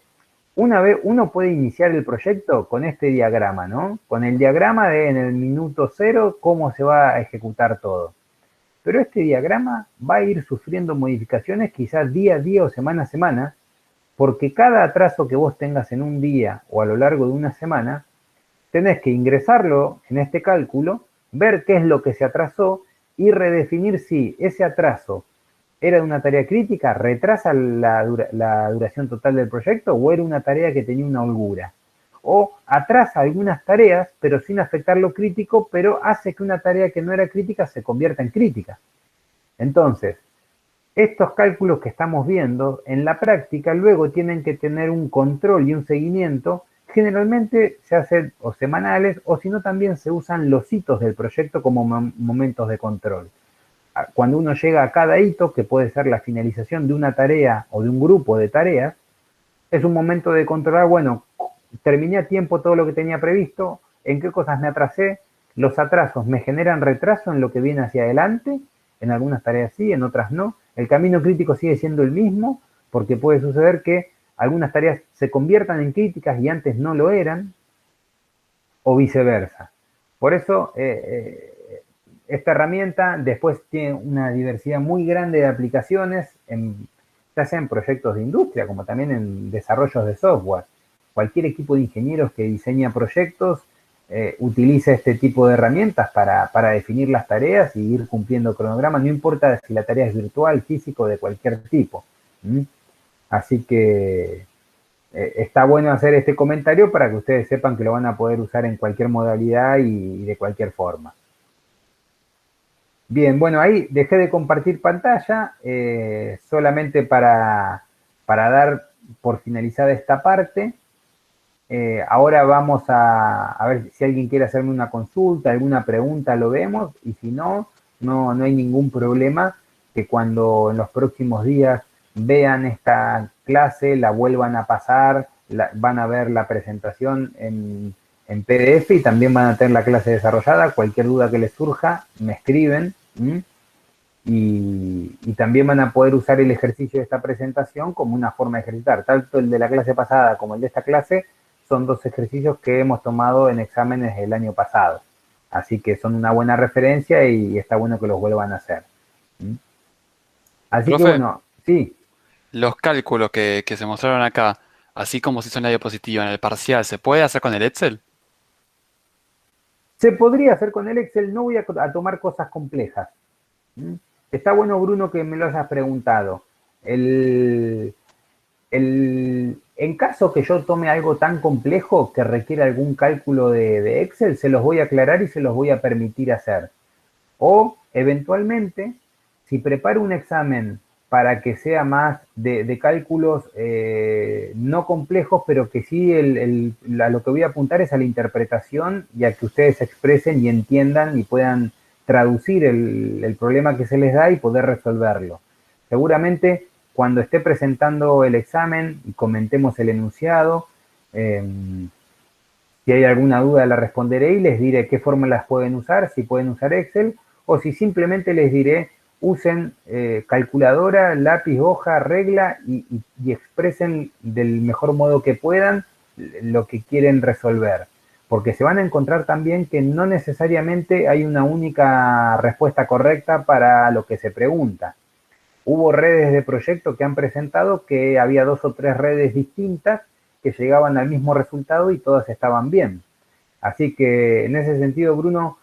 una vez uno puede iniciar el proyecto con este diagrama, ¿no? Con el diagrama de en el minuto 0 cómo se va a ejecutar todo. Pero este diagrama va a ir sufriendo modificaciones quizás día a día o semana a semana, porque cada atraso que vos tengas en un día o a lo largo de una semana, tenés que ingresarlo en este cálculo, ver qué es lo que se atrasó y redefinir si ese atraso era de una tarea crítica, retrasa la duración total del proyecto, o era una tarea que tenía una holgura. O atrasa algunas tareas, pero sin afectar lo crítico, pero hace que una tarea que no era crítica se convierta en crítica. Entonces, estos cálculos que estamos viendo en la práctica luego tienen que tener un control y un seguimiento. Generalmente se hacen o semanales, o si no también se usan los hitos del proyecto como momentos de control. Cuando uno llega a cada hito, que puede ser la finalización de una tarea o de un grupo de tareas, es un momento de controlar, bueno, terminé a tiempo todo lo que tenía previsto, en qué cosas me atrasé, los atrasos me generan retraso en lo que viene hacia adelante, en algunas tareas sí, en otras no. El camino crítico sigue siendo el mismo, porque puede suceder que algunas tareas se conviertan en críticas y antes no lo eran, o viceversa. Por eso, esta herramienta después tiene una diversidad muy grande de aplicaciones, ya sea en proyectos de industria, como también en desarrollos de software. Cualquier equipo de ingenieros que diseña proyectos utiliza este tipo de herramientas para definir las tareas y ir cumpliendo cronogramas, no importa si la tarea es virtual, físico, de cualquier tipo. Así que está bueno hacer este comentario para que ustedes sepan que lo van a poder usar en cualquier modalidad y de cualquier forma. Bien, bueno, ahí dejé de compartir pantalla, solamente para dar por finalizada esta parte. Ahora vamos a ver si alguien quiere hacerme una consulta, alguna pregunta, lo vemos, y si no, no hay ningún problema que cuando en los próximos días vean esta clase, la vuelvan a pasar, van a ver la presentación en PDF y también van a tener la clase desarrollada. Cualquier duda que les surja, me escriben. Y también van a poder usar el ejercicio de esta presentación como una forma de ejercitar. Tanto el de la clase pasada como el de esta clase son dos ejercicios que hemos tomado en exámenes el año pasado. Así que son una buena referencia y está bueno que los vuelvan a hacer. Así Profe, que bueno, sí. los cálculos que se mostraron acá, así como se hizo en la diapositiva, en el parcial, ¿se puede hacer con el Excel? Se podría hacer con el Excel, no voy a tomar cosas complejas. Está bueno, Bruno, que me lo hayas preguntado. En caso que yo tome algo tan complejo que requiera algún cálculo de Excel, se los voy a aclarar y se los voy a permitir hacer. O, eventualmente, si preparo un examen para que sea más de cálculos no complejos, pero que sí a lo que voy a apuntar es a la interpretación y a que ustedes se expresen y entiendan y puedan traducir el problema que se les da y poder resolverlo. Seguramente cuando esté presentando el examen y comentemos el enunciado, si hay alguna duda la responderé y les diré qué fórmulas pueden usar, si pueden usar Excel, o si simplemente les diré usen calculadora, lápiz, hoja, regla y expresen del mejor modo que puedan lo que quieren resolver. Porque se van a encontrar también que no necesariamente hay una única respuesta correcta para lo que se pregunta. Hubo redes de proyecto que han presentado que había 2 o 3 redes distintas que llegaban al mismo resultado y todas estaban bien. Así que en ese sentido, Bruno,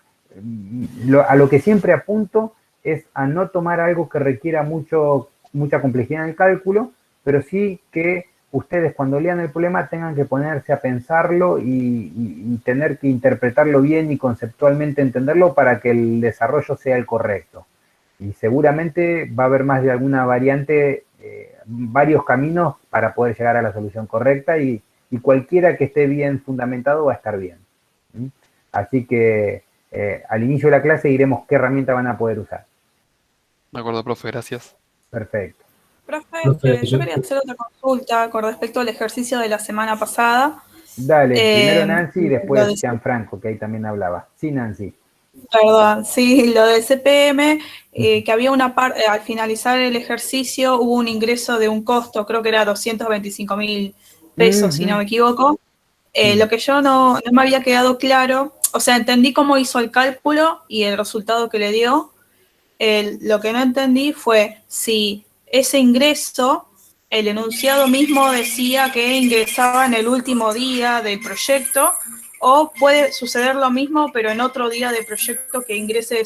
a lo que siempre apunto es a no tomar algo que requiera mucha complejidad en el cálculo, pero sí que ustedes cuando lean el problema tengan que ponerse a pensarlo y tener que interpretarlo bien y conceptualmente entenderlo para que el desarrollo sea el correcto. Y seguramente va a haber más de alguna variante, varios caminos para poder llegar a la solución correcta y cualquiera que esté bien fundamentado va a estar bien. Así que al inicio de la clase diremos qué herramienta van a poder usar. De acuerdo, profe, gracias. Perfecto. Profe, yo quería hacer otra consulta con respecto al ejercicio de la semana pasada. Dale, primero Nancy y lo después de- Gianfranco, que ahí también hablaba. Sí, Nancy. Perdón, sí, lo del CPM, que había una parte, al finalizar el ejercicio hubo un ingreso de un costo, creo que era 225.000 pesos, si no me equivoco. Lo que yo no me había quedado claro, o sea, entendí cómo hizo el cálculo y el resultado que le dio. Lo que no entendí fue si ese ingreso, el enunciado mismo decía que ingresaba en el último día del proyecto, o puede suceder lo mismo, pero en otro día del proyecto que ingrese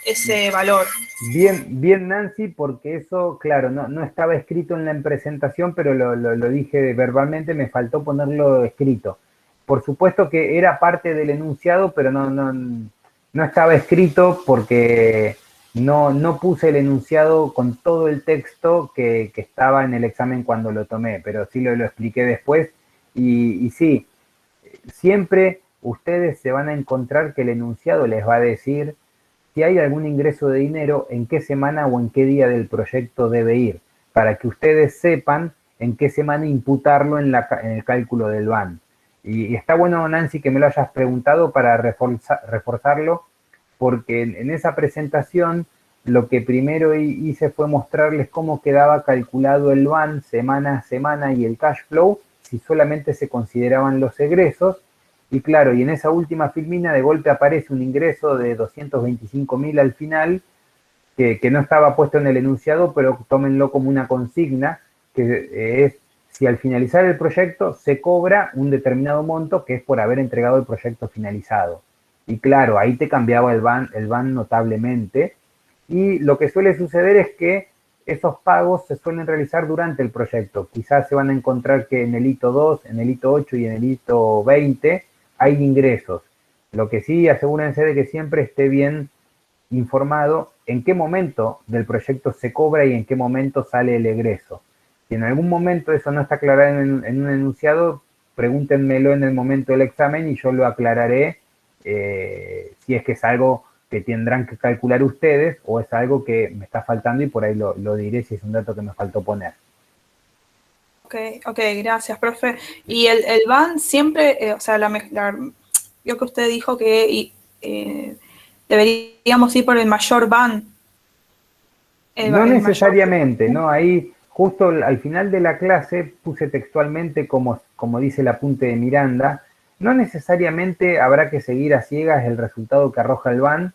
ese valor. Bien, Nancy, porque eso, claro, no estaba escrito en la presentación, pero lo dije verbalmente, me faltó ponerlo escrito. Por supuesto que era parte del enunciado, pero no estaba escrito porque no puse el enunciado con todo el texto que estaba en el examen cuando lo tomé, pero sí lo expliqué después. Y sí, siempre ustedes se van a encontrar que el enunciado les va a decir si hay algún ingreso de dinero, en qué semana o en qué día del proyecto debe ir, para que ustedes sepan en qué semana imputarlo en el cálculo del BAN. Y está bueno, Nancy, que me lo hayas preguntado para reforzarlo, porque en esa presentación lo que primero hice fue mostrarles cómo quedaba calculado el BAN semana a semana y el cash flow, si solamente se consideraban los egresos. Y claro, y en esa última filmina de golpe aparece un ingreso de 225.000 al final, que no estaba puesto en el enunciado, pero tómenlo como una consigna, que es si al finalizar el proyecto se cobra un determinado monto, que es por haber entregado el proyecto finalizado. Y claro, ahí te cambiaba el BAN notablemente. Y lo que suele suceder es que esos pagos se suelen realizar durante el proyecto. Quizás se van a encontrar que en el hito 2, en el hito 8 y en el hito 20 hay ingresos. Lo que sí, asegúrense de que siempre esté bien informado en qué momento del proyecto se cobra y en qué momento sale el egreso. Si en algún momento eso no está aclarado en un enunciado, pregúntenmelo en el momento del examen y yo lo aclararé si es que es algo que tendrán que calcular ustedes o es algo que me está faltando y por ahí lo diré si es un dato que me faltó poner. Ok, gracias, profe. Y el BAN siempre, o sea, yo que usted dijo que deberíamos ir por el mayor BAN. No necesariamente, ¿no? Ahí justo al final de la clase puse textualmente como dice el apunte de Miranda, no necesariamente habrá que seguir a ciegas el resultado que arroja el BAN.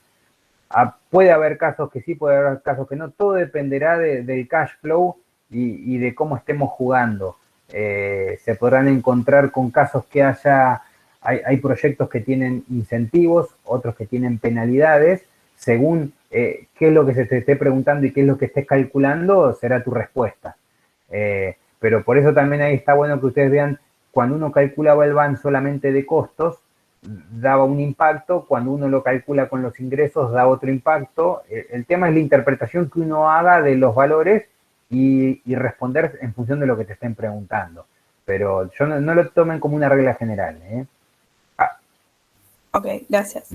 Puede haber casos que sí, puede haber casos que no, todo dependerá del cash flow y de cómo estemos jugando. Se podrán encontrar con casos que hay proyectos que tienen incentivos, otros que tienen penalidades, según qué es lo que se te esté preguntando y qué es lo que estés calculando, será tu respuesta. Pero por eso también ahí está bueno que ustedes vean, cuando uno calculaba el BAN solamente de costos, daba un impacto, cuando uno lo calcula con los ingresos da otro impacto. El tema es la interpretación que uno haga de los valores y responder en función de lo que te estén preguntando. Pero yo no lo tomen como una regla general. Ok, gracias.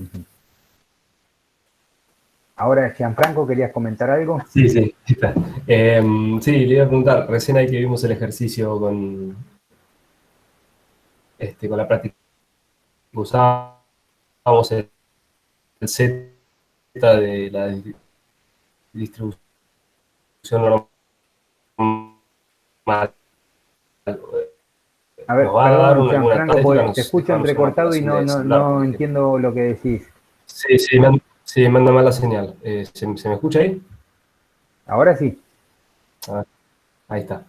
Ahora, Gianfranco, ¿querías comentar algo? Sí, está. Sí, le iba a preguntar, recién ahí que vimos el ejercicio con la práctica, usábamos el Z de la distribución normal. A ver, perdón, Gianfranco, te escucho entrecortado y no entiendo lo que decís. Sí, manda mal la señal. ¿Se me escucha ahí? Ahora sí. Ahí está.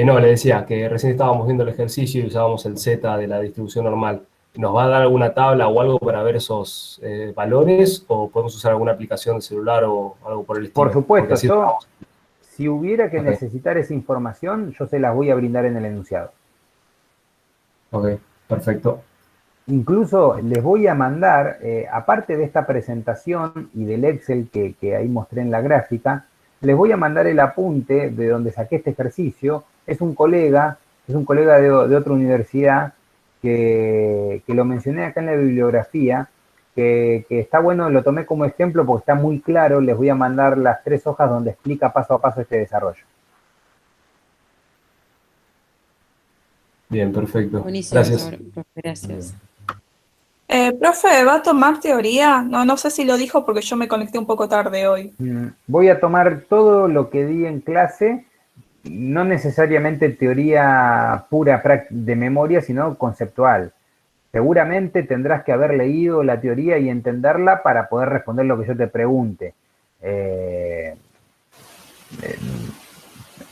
No, le decía que recién estábamos viendo el ejercicio y usábamos el Z de la distribución normal. ¿Nos va a dar alguna tabla o algo para ver esos valores o podemos usar alguna aplicación de celular o algo por el estilo? Por supuesto, si hubiera que necesitar esa información, yo se las voy a brindar en el enunciado. Ok, perfecto. Incluso les voy a mandar, aparte de esta presentación y del Excel que ahí mostré en la gráfica, les voy a mandar el apunte de donde saqué este ejercicio. Es un colega de otra universidad que lo mencioné acá en la bibliografía, que está bueno, lo tomé como ejemplo porque está muy claro. Les voy a mandar las 3 hojas donde explica paso a paso este desarrollo. Bien, perfecto. Buenísimo, Gracias. profe, gracias. Profe, ¿va a tomar teoría? No sé si lo dijo porque yo me conecté un poco tarde hoy. Voy a tomar todo lo que di en clase, no necesariamente teoría pura de memoria, sino conceptual. Seguramente tendrás que haber leído la teoría y entenderla para poder responder lo que yo te pregunte.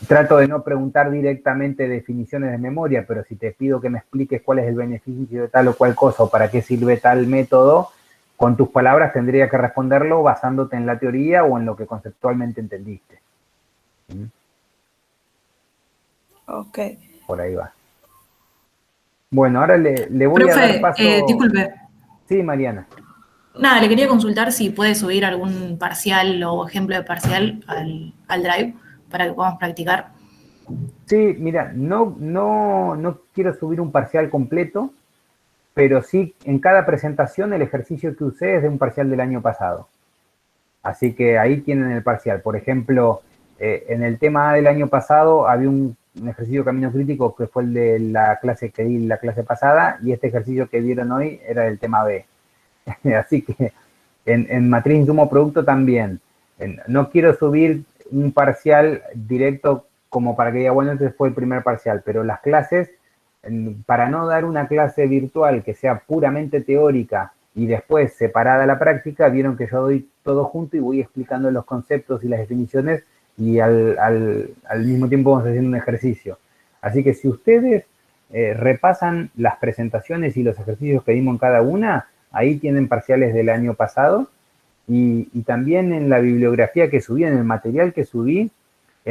Trato de no preguntar directamente definiciones de memoria, pero si te pido que me expliques cuál es el beneficio de tal o cual cosa o para qué sirve tal método, con tus palabras tendría que responderlo basándote en la teoría o en lo que conceptualmente entendiste. Ok. Por ahí va. Bueno, ahora le voy a dar paso... disculpe. Sí, Mariana. Nada, le quería consultar si puede subir algún parcial o ejemplo de parcial al Drive para que podamos practicar. Sí, mira, no quiero subir un parcial completo, pero sí en cada presentación el ejercicio que usé es de un parcial del año pasado. Así que ahí tienen el parcial. Por ejemplo, en el tema A del año pasado había un ejercicio de camino crítico que fue el de la clase que di la clase pasada y este ejercicio que vieron hoy era del tema B. Así que en matriz insumo producto también. No quiero subir un parcial directo como para que diga, bueno, este fue el primer parcial, pero las clases, para no dar una clase virtual que sea puramente teórica y después separada la práctica, vieron que yo doy todo junto y voy explicando los conceptos y las definiciones y al mismo tiempo vamos haciendo un ejercicio. Así que si ustedes repasan las presentaciones y los ejercicios que dimos en cada una, ahí tienen parciales del año pasado y también en la bibliografía que subí, en el material que subí,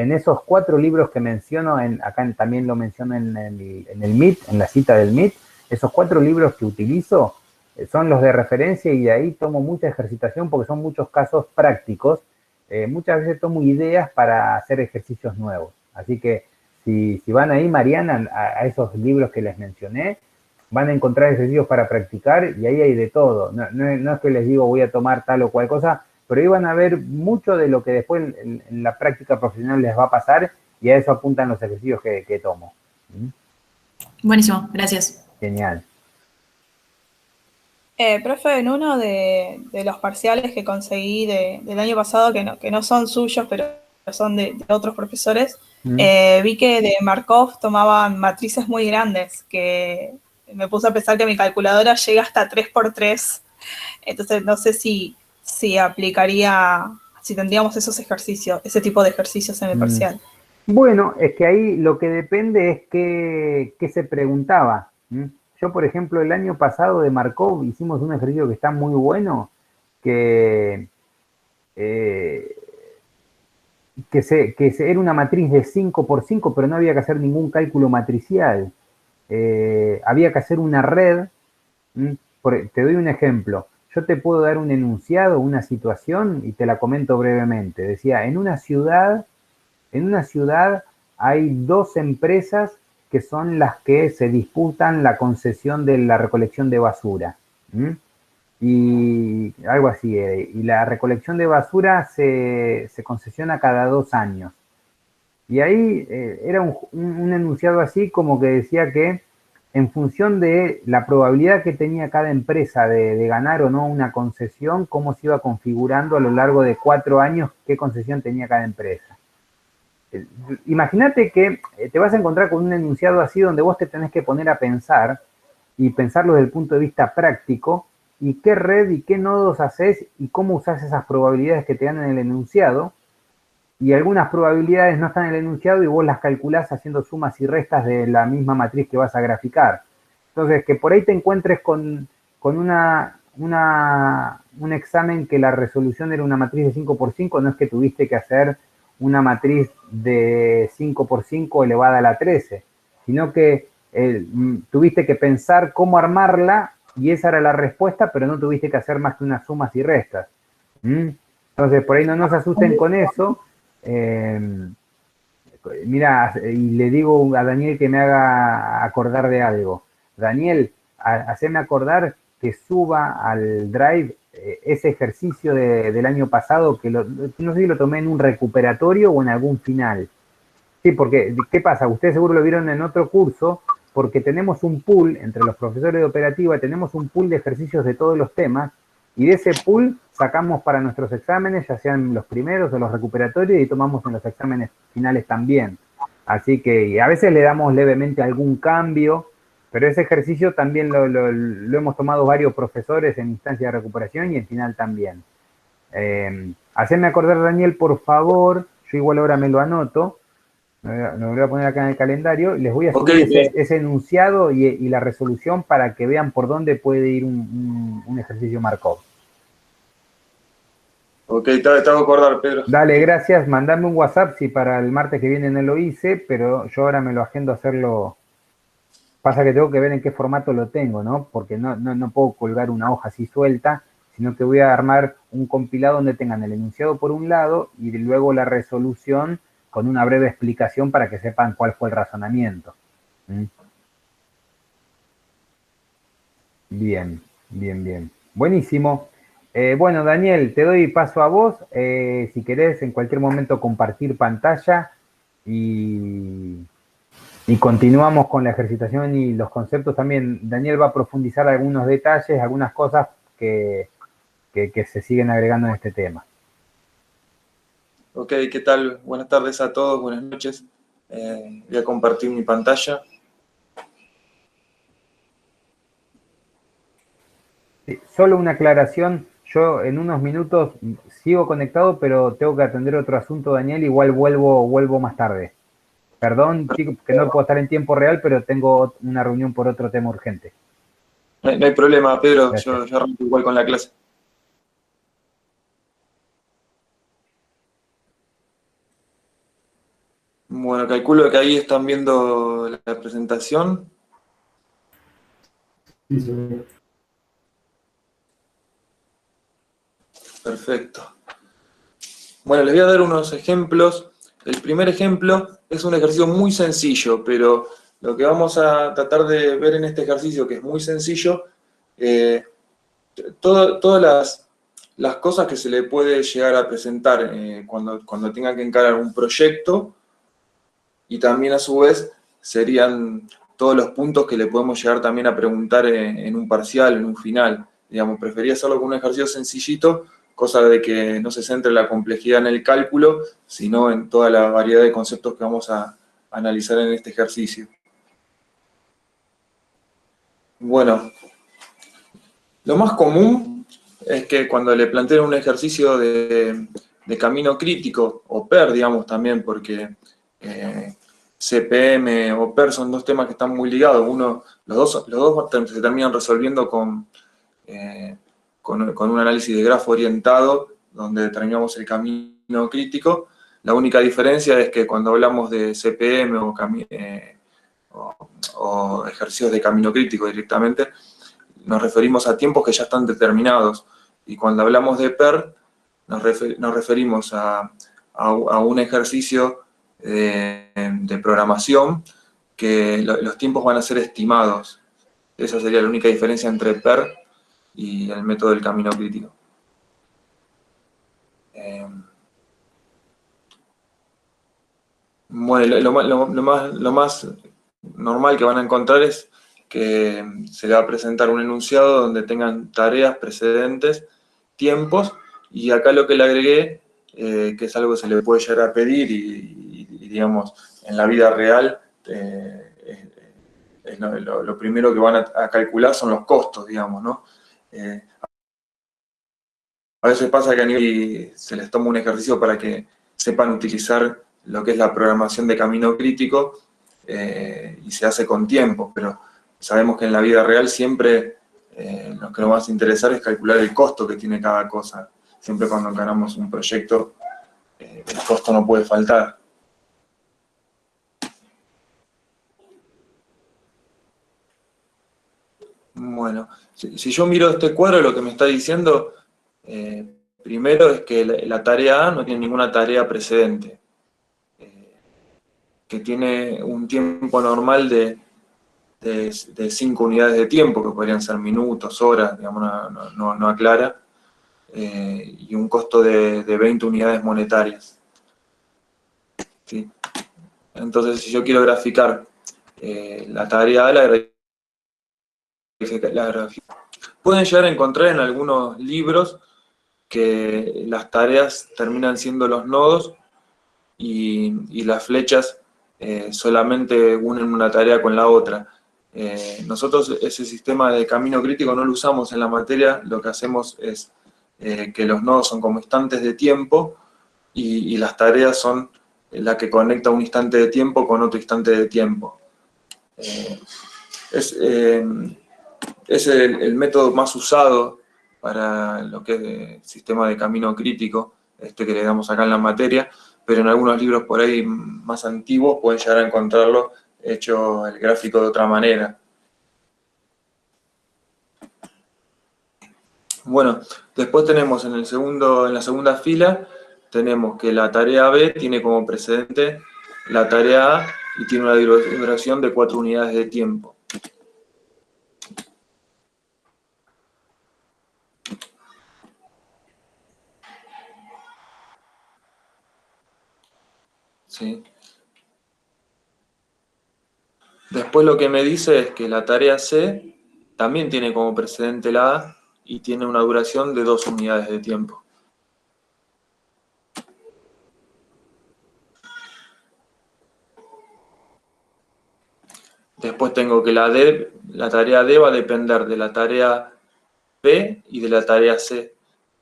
en esos 4 libros que menciono, acá también lo menciono en el Meet, en la cita del Meet, esos 4 libros que utilizo son los de referencia y de ahí tomo mucha ejercitación porque son muchos casos prácticos. Muchas veces tomo ideas para hacer ejercicios nuevos. Así que si van ahí, Mariana, a esos libros que les mencioné, van a encontrar ejercicios para practicar y ahí hay de todo. No es que les digo voy a tomar tal o cual cosa, pero ahí van a ver mucho de lo que después en la práctica profesional les va a pasar y a eso apuntan los ejercicios que tomo. Buenísimo, gracias. Genial. Profe, en uno de los parciales que conseguí del año pasado, que no son suyos, pero son de otros profesores, vi que de Markov tomaban matrices muy grandes, que me puse a pensar que mi calculadora llega hasta 3×3, entonces no sé si aplicaría, si tendríamos esos ejercicios, ese tipo de ejercicios en el parcial. Bueno, es que ahí lo que depende es qué se preguntaba. Yo, por ejemplo, el año pasado de Markov hicimos un ejercicio que está muy bueno, que era una matriz de 5×5, pero no había que hacer ningún cálculo matricial. Había que hacer una red. Te doy un ejemplo. Yo te puedo dar un enunciado, una situación, y te la comento brevemente. Decía, en una ciudad hay 2 empresas que son las que se disputan la concesión de la recolección de basura. Y algo así. Y la recolección de basura se concesiona cada 2 años. Y ahí era un enunciado así como que decía que en función de la probabilidad que tenía cada empresa de ganar o no una concesión, cómo se iba configurando a lo largo de 4 años qué concesión tenía cada empresa. Imagínate que te vas a encontrar con un enunciado así donde vos te tenés que poner a pensar y pensarlo desde el punto de vista práctico y qué red y qué nodos haces y cómo usás esas probabilidades que te dan en el enunciado. Y algunas probabilidades no están en el enunciado y vos las calculás haciendo sumas y restas de la misma matriz que vas a graficar. Entonces, que por ahí te encuentres con un examen que la resolución era una matriz de 5×5, no es que tuviste que hacer una matriz de 5×5 elevada a la 13, sino que tuviste que pensar cómo armarla y esa era la respuesta, pero no tuviste que hacer más que unas sumas y restas. Entonces, por ahí no nos asusten con eso. Mira, y le digo a Daniel que me haga acordar de algo. Daniel, haceme acordar que suba al Drive ese ejercicio del año pasado, que no sé si lo tomé en un recuperatorio o en algún final. Sí, porque, ¿qué pasa? Ustedes seguro lo vieron en otro curso, porque tenemos un pool, entre los profesores de operativa, tenemos un pool de ejercicios de todos los temas, y de ese pool sacamos para nuestros exámenes, ya sean los primeros o los recuperatorios, y tomamos en los exámenes finales también. Así que a veces le damos levemente algún cambio, pero ese ejercicio también lo hemos tomado varios profesores en instancia de recuperación y en final también. Haceme acordar, Daniel, por favor, yo igual ahora me lo anoto, lo voy a poner acá en el calendario, les voy a subir ese enunciado y la resolución para que vean por dónde puede ir un ejercicio Markov. Ok, te voy a acordar, Pedro. Dale, gracias. Mandame un WhatsApp si para el martes que viene no lo hice, pero yo ahora me lo agendo a hacerlo. Pasa que tengo que ver en qué formato lo tengo, ¿no? Porque no puedo colgar una hoja así suelta, sino que voy a armar un compilado donde tengan el enunciado por un lado y luego la resolución con una breve explicación para que sepan cuál fue el razonamiento. Bien. Buenísimo. Bueno, Daniel, te doy paso a vos. Si querés, en cualquier momento compartir pantalla y continuamos con la ejercitación y los conceptos también. Daniel va a profundizar algunos detalles, algunas cosas que se siguen agregando en este tema. Ok, ¿qué tal? Buenas tardes a todos, buenas noches. Voy a compartir mi pantalla. Sí, solo una aclaración. Yo en unos minutos sigo conectado, pero tengo que atender otro asunto, Daniel. Igual vuelvo más tarde. Perdón, chicos, que no puedo estar en tiempo real, pero tengo una reunión por otro tema urgente. No hay problema, Pedro. Gracias. Yo arranco igual con la clase. Bueno, calculo que ahí están viendo la presentación. Sí, señor. Perfecto. Bueno, les voy a dar unos ejemplos. El primer ejemplo es un ejercicio muy sencillo, pero lo que vamos a tratar de ver en este ejercicio, que es muy sencillo, todas las cosas que se le puede llegar a presentar cuando tenga que encarar un proyecto, y también a su vez serían todos los puntos que le podemos llegar también a preguntar en un parcial, en un final. Digamos, prefería hacerlo con un ejercicio sencillito, cosa de que no se centre la complejidad en el cálculo, sino en toda la variedad de conceptos que vamos a analizar en este ejercicio. Bueno, lo más común es que cuando le planteen un ejercicio de camino crítico, o PER, digamos también, porque CPM o PER son dos temas que están muy ligados. Los dos se terminan resolviendo con un análisis de grafo orientado, donde determinamos el camino crítico. La única diferencia es que cuando hablamos de CPM o ejercicios de camino crítico directamente, nos referimos a tiempos que ya están determinados. Y cuando hablamos de PER, nos referimos a un ejercicio de programación que los tiempos van a ser estimados. Esa sería la única diferencia entre PER y el método del camino crítico. Bueno, lo más normal que van a encontrar es que se le va a presentar un enunciado donde tengan tareas, precedentes, tiempos, y acá lo que le agregué, que es algo que se le puede llegar a pedir y digamos, en la vida real, lo primero que van a calcular son los costos, digamos, ¿no? A veces pasa que a nivel se les toma un ejercicio para que sepan utilizar lo que es la programación de camino crítico y se hace con tiempo, pero sabemos que en la vida real siempre lo que nos va a interesar es calcular el costo que tiene cada cosa. Siempre cuando encaramos un proyecto, el costo no puede faltar. Bueno, si yo miro este cuadro, lo que me está diciendo, primero es que la tarea A no tiene ninguna tarea precedente, que tiene un tiempo normal de 5 unidades de tiempo, que podrían ser minutos, horas, digamos, no aclara, y un costo de 20 unidades monetarias. ¿Sí? Entonces, si yo quiero graficar la tarea A, pueden llegar a encontrar en algunos libros que las tareas terminan siendo los nodos y las flechas solamente unen una tarea con la otra. Nosotros ese sistema de camino crítico no lo usamos en la materia, lo que hacemos es que los nodos son como instantes de tiempo y las tareas son la que conecta un instante de tiempo con otro instante de tiempo. Es el método más usado para lo que es el sistema de camino crítico, que le damos acá en la materia, pero en algunos libros por ahí más antiguos pueden llegar a encontrarlo hecho el gráfico de otra manera. Bueno, después tenemos en la segunda fila, tenemos que la tarea B tiene como precedente la tarea A y tiene una duración de 4 unidades de tiempo. ¿Sí? Después lo que me dice es que la tarea C también tiene como precedente la A y tiene una duración de 2 unidades de tiempo. Después tengo que la tarea D va a depender de la tarea B y de la tarea C.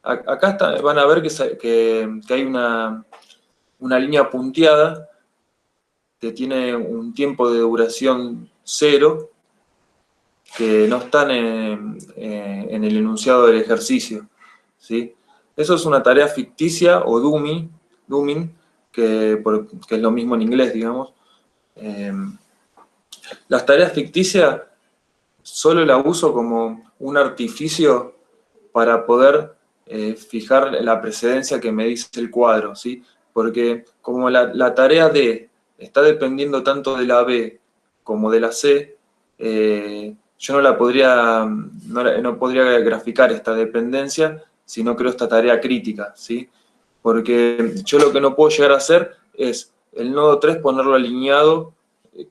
Acá van a ver que hay una línea punteada que tiene un tiempo de duración 0, que no están en el enunciado del ejercicio, ¿sí? Eso es una tarea ficticia o dummy, que es lo mismo en inglés, digamos. Las tareas ficticias solo las uso como un artificio para poder fijar la precedencia que me dice el cuadro, ¿sí? Porque como la tarea D está dependiendo tanto de la B como de la C, yo no podría graficar esta dependencia si no creo esta tarea crítica, ¿sí? Porque yo lo que no puedo llegar a hacer es el nodo 3 ponerlo alineado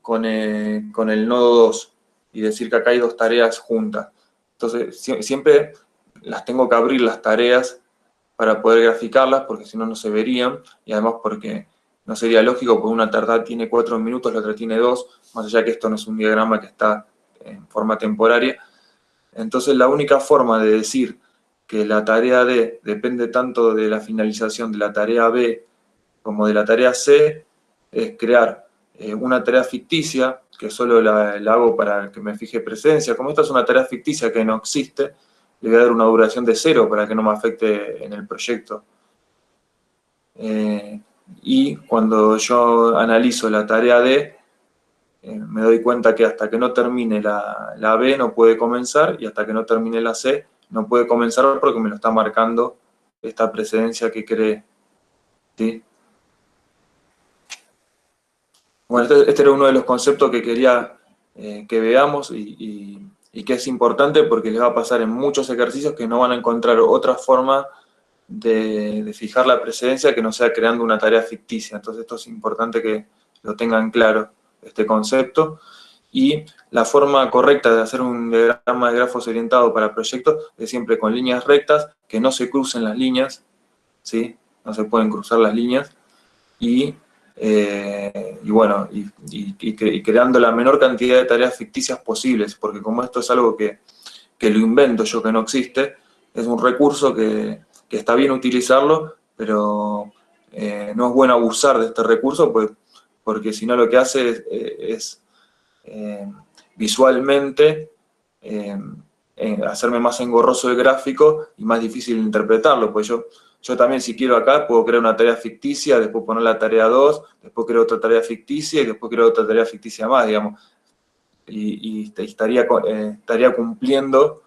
con el nodo 2 y decir que acá hay dos tareas juntas. Entonces, siempre las tengo que abrir las tareas para poder graficarlas, porque si no, no se verían, y además porque no sería lógico, porque una tarea tiene 4 minutos, la otra tiene 2, más allá que esto no es un diagrama que está en forma temporaria. Entonces, la única forma de decir que la tarea D depende tanto de la finalización de la tarea B como de la tarea C es crear una tarea ficticia, que solo la hago para que me fije precedencia. Como esta es una tarea ficticia que no existe, le voy a dar una duración de 0 para que no me afecte en el proyecto. Y cuando yo analizo la tarea D, me doy cuenta que hasta que no termine la B no puede comenzar, y hasta que no termine la C no puede comenzar porque me lo está marcando esta precedencia que cree, ¿sí? Bueno, este era uno de los conceptos que quería que veamos y que es importante porque les va a pasar en muchos ejercicios que no van a encontrar otra forma de fijar la precedencia que no sea creando una tarea ficticia. Entonces esto es importante que lo tengan claro, este concepto. Y la forma correcta de hacer un diagrama de grafos orientado para proyectos es siempre con líneas rectas, que no se crucen las líneas, ¿sí? No se pueden cruzar las líneas. Y bueno, creando la menor cantidad de tareas ficticias posibles, porque como esto es algo que lo invento yo, que no existe, es un recurso que está bien utilizarlo, pero no es bueno abusar de este recurso, porque si no lo que hace es visualmente hacerme más engorroso el gráfico y más difícil interpretarlo, pues yo también, si quiero acá, puedo crear una tarea ficticia, después poner la tarea 2, después creo otra tarea ficticia y después creo otra tarea ficticia más, digamos. Y estaría cumpliendo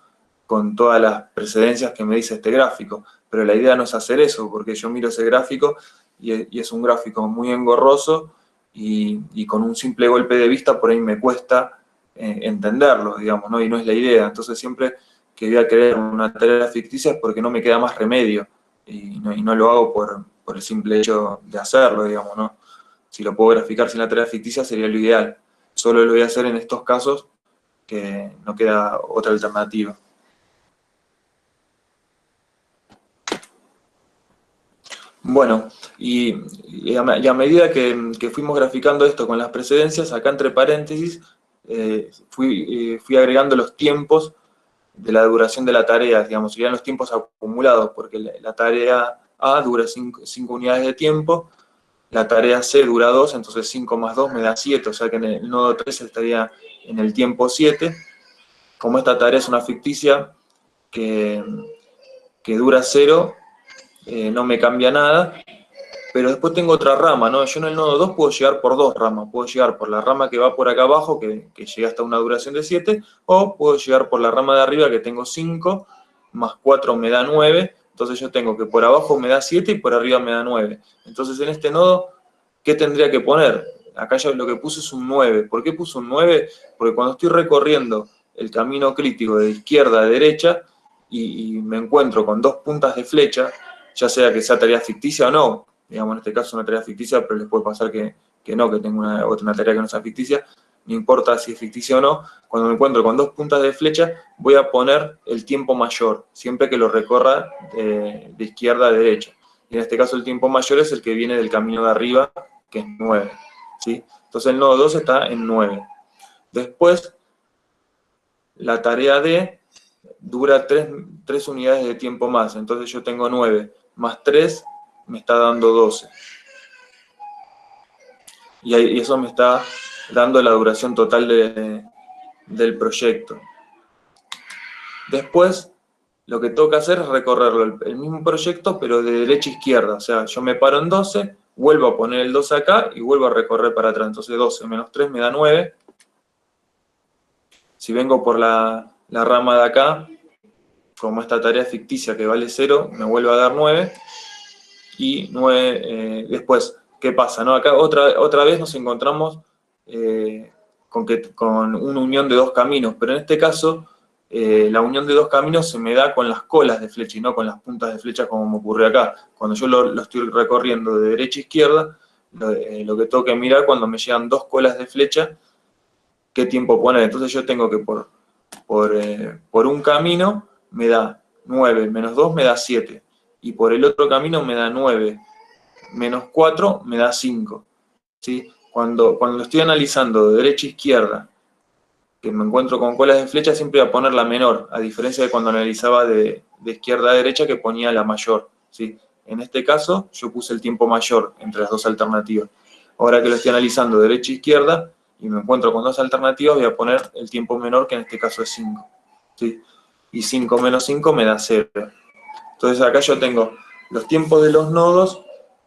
con todas las precedencias que me dice este gráfico. Pero la idea no es hacer eso, porque yo miro ese gráfico y es un gráfico muy engorroso y con un simple golpe de vista por ahí me cuesta entenderlo, digamos, ¿no? Y no es la idea. Entonces siempre que voy a crear una tarea ficticia es porque no me queda más remedio. Y no lo hago por el simple hecho de hacerlo, digamos, ¿no? Si lo puedo graficar sin la tarea ficticia sería lo ideal. Solo lo voy a hacer en estos casos que no queda otra alternativa. Bueno, y a medida que fuimos graficando esto con las precedencias, acá entre paréntesis, fui agregando los tiempos de la duración de la tarea, digamos, serían los tiempos acumulados, porque la tarea A dura 5 unidades de tiempo, la tarea C dura 2, entonces 5 más 2 me da 7, o sea que en el nodo 3 estaría en el tiempo 7. Como esta tarea es una ficticia que dura 0, no me cambia nada, pero después tengo otra rama, ¿no? Yo en el nodo 2 puedo llegar por dos ramas, puedo llegar por la rama que va por acá abajo, que llega hasta una duración de 7, o puedo llegar por la rama de arriba que tengo 5, más 4 me da 9, entonces yo tengo que por abajo me da 7 y por arriba me da 9. Entonces en este nodo, ¿qué tendría que poner? Acá ya lo que puse es un 9. ¿Por qué puse un 9? Porque cuando estoy recorriendo el camino crítico de izquierda a derecha y me encuentro con dos puntas de flecha, ya sea que sea tarea ficticia o no, digamos en este caso una tarea ficticia, pero les puede pasar que no, que tengo una tarea que no sea ficticia, no importa si es ficticia o no, cuando me encuentro con dos puntas de flecha, voy a poner el tiempo mayor, siempre que lo recorra de izquierda a derecha. Y en este caso el tiempo mayor es el que viene del camino de arriba, que es 9, ¿sí? Entonces el nodo 2 está en 9. Después, la tarea D dura 3 unidades de tiempo más, entonces yo tengo 9 más 3 me está dando 12. Y eso me está dando la duración total del proyecto. Después, lo que tengo que hacer es recorrerlo, el mismo proyecto, pero de derecha a izquierda. O sea, yo me paro en 12, vuelvo a poner el 2 acá y vuelvo a recorrer para atrás. Entonces 12 menos 3 me da 9. Si vengo por la rama de acá, como esta tarea ficticia que vale 0, me vuelve a dar 9. Y 9, después, ¿qué pasa? ¿No? Acá otra vez nos encontramos con una unión de dos caminos, pero en este caso la unión de dos caminos se me da con las colas de flecha y no con las puntas de flecha como me ocurre acá. Cuando yo lo estoy recorriendo de derecha a izquierda, lo que tengo que mirar cuando me llegan dos colas de flecha, qué tiempo poner. Entonces yo tengo que por un camino me da 9 menos 2 me da 7, y por el otro camino me da 9 menos 4 me da 5. ¿Sí? Cuando lo estoy analizando de derecha a izquierda, que me encuentro con colas de flecha, siempre voy a poner la menor, a diferencia de cuando analizaba de izquierda a derecha, que ponía la mayor. ¿Sí? En este caso, yo puse el tiempo mayor entre las dos alternativas. Ahora que lo estoy analizando de derecha a izquierda, y me encuentro con dos alternativas, voy a poner el tiempo menor, que en este caso es 5. ¿Sí? Y 5 menos 5 me da 0. Entonces acá yo tengo los tiempos de los nodos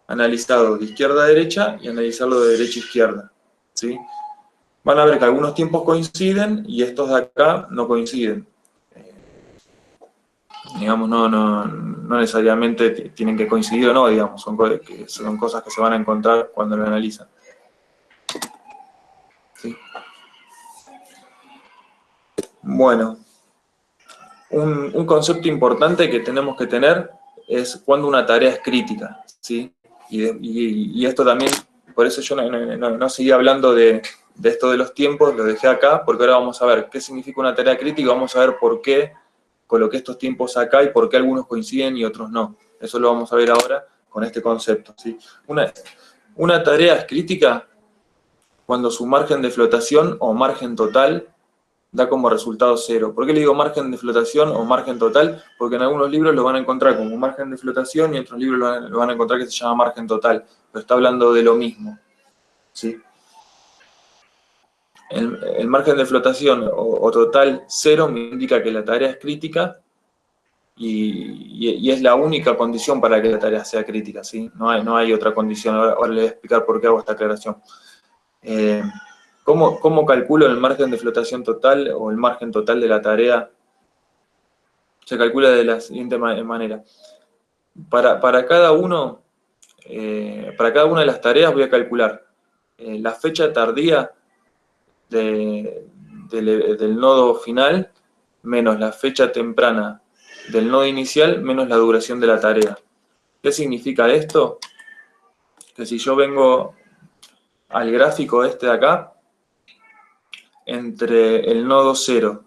analizados de izquierda a derecha y analizarlo de derecha a izquierda. ¿Sí? Van a ver que algunos tiempos coinciden y estos de acá no coinciden. Digamos, no necesariamente tienen que coincidir o no, digamos, son cosas que se van a encontrar cuando lo analizan. ¿Sí? Bueno, un concepto importante que tenemos que tener es cuando una tarea es crítica, ¿sí? Y esto también, por eso yo no seguí hablando de esto de los tiempos, lo dejé acá, porque ahora vamos a ver qué significa una tarea crítica, vamos a ver por qué coloqué estos tiempos acá y por qué algunos coinciden y otros no. Eso lo vamos a ver ahora con este concepto, ¿sí? Una tarea es crítica cuando su margen de flotación o margen total da como resultado 0. ¿Por qué le digo margen de flotación o margen total? Porque en algunos libros lo van a encontrar como margen de flotación y en otros libros lo van a encontrar que se llama margen total, pero está hablando de lo mismo. ¿Sí? El margen de flotación o total 0 me indica que la tarea es crítica y es la única condición para que la tarea sea crítica, ¿sí? No hay otra condición. Ahora les voy a explicar por qué hago esta aclaración. ¿Cómo calculo el margen de flotación total o el margen total de la tarea? Se calcula de la siguiente manera. Para cada una de las tareas voy a calcular la fecha tardía del nodo final menos la fecha temprana del nodo inicial menos la duración de la tarea. ¿Qué significa esto? Que si yo vengo al gráfico este de acá, entre el nodo 0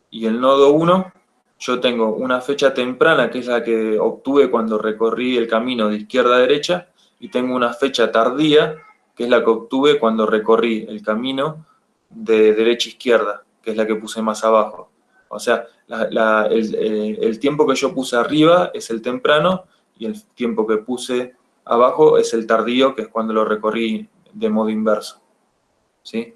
y el nodo 1, yo tengo una fecha temprana, que es la que obtuve cuando recorrí el camino de izquierda a derecha, y tengo una fecha tardía, que es la que obtuve cuando recorrí el camino de derecha a izquierda, que es la que puse más abajo. O sea, el tiempo que yo puse arriba es el temprano, y el tiempo que puse abajo es el tardío, que es cuando lo recorrí de modo inverso. ¿Sí?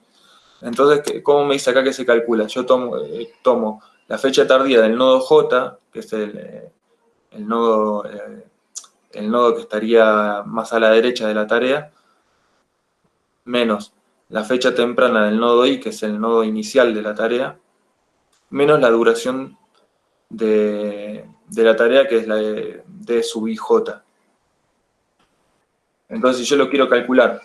Entonces, ¿cómo me dice acá que se calcula? Yo tomo la fecha tardía del nodo J, que es el nodo que estaría más a la derecha de la tarea, menos la fecha temprana del nodo I, que es el nodo inicial de la tarea, menos la duración de la tarea, que es la de D sub IJ. Entonces, si yo lo quiero calcular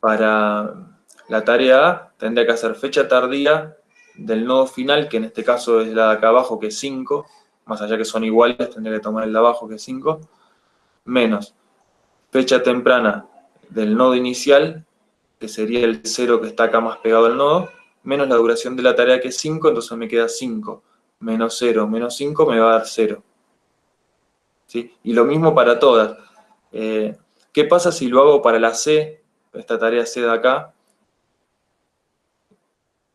para la tarea A, tendría que hacer fecha tardía del nodo final, que en este caso es la de acá abajo, que es 5, más allá que son iguales, tendría que tomar el de abajo, que es 5, menos fecha temprana del nodo inicial, que sería el 0 que está acá más pegado al nodo, menos la duración de la tarea, que es 5, entonces me queda 5, menos 0, menos 5 me va a dar 0. ¿Sí? Y lo mismo para todas. ¿Qué pasa si lo hago para la C, esta tarea C de acá?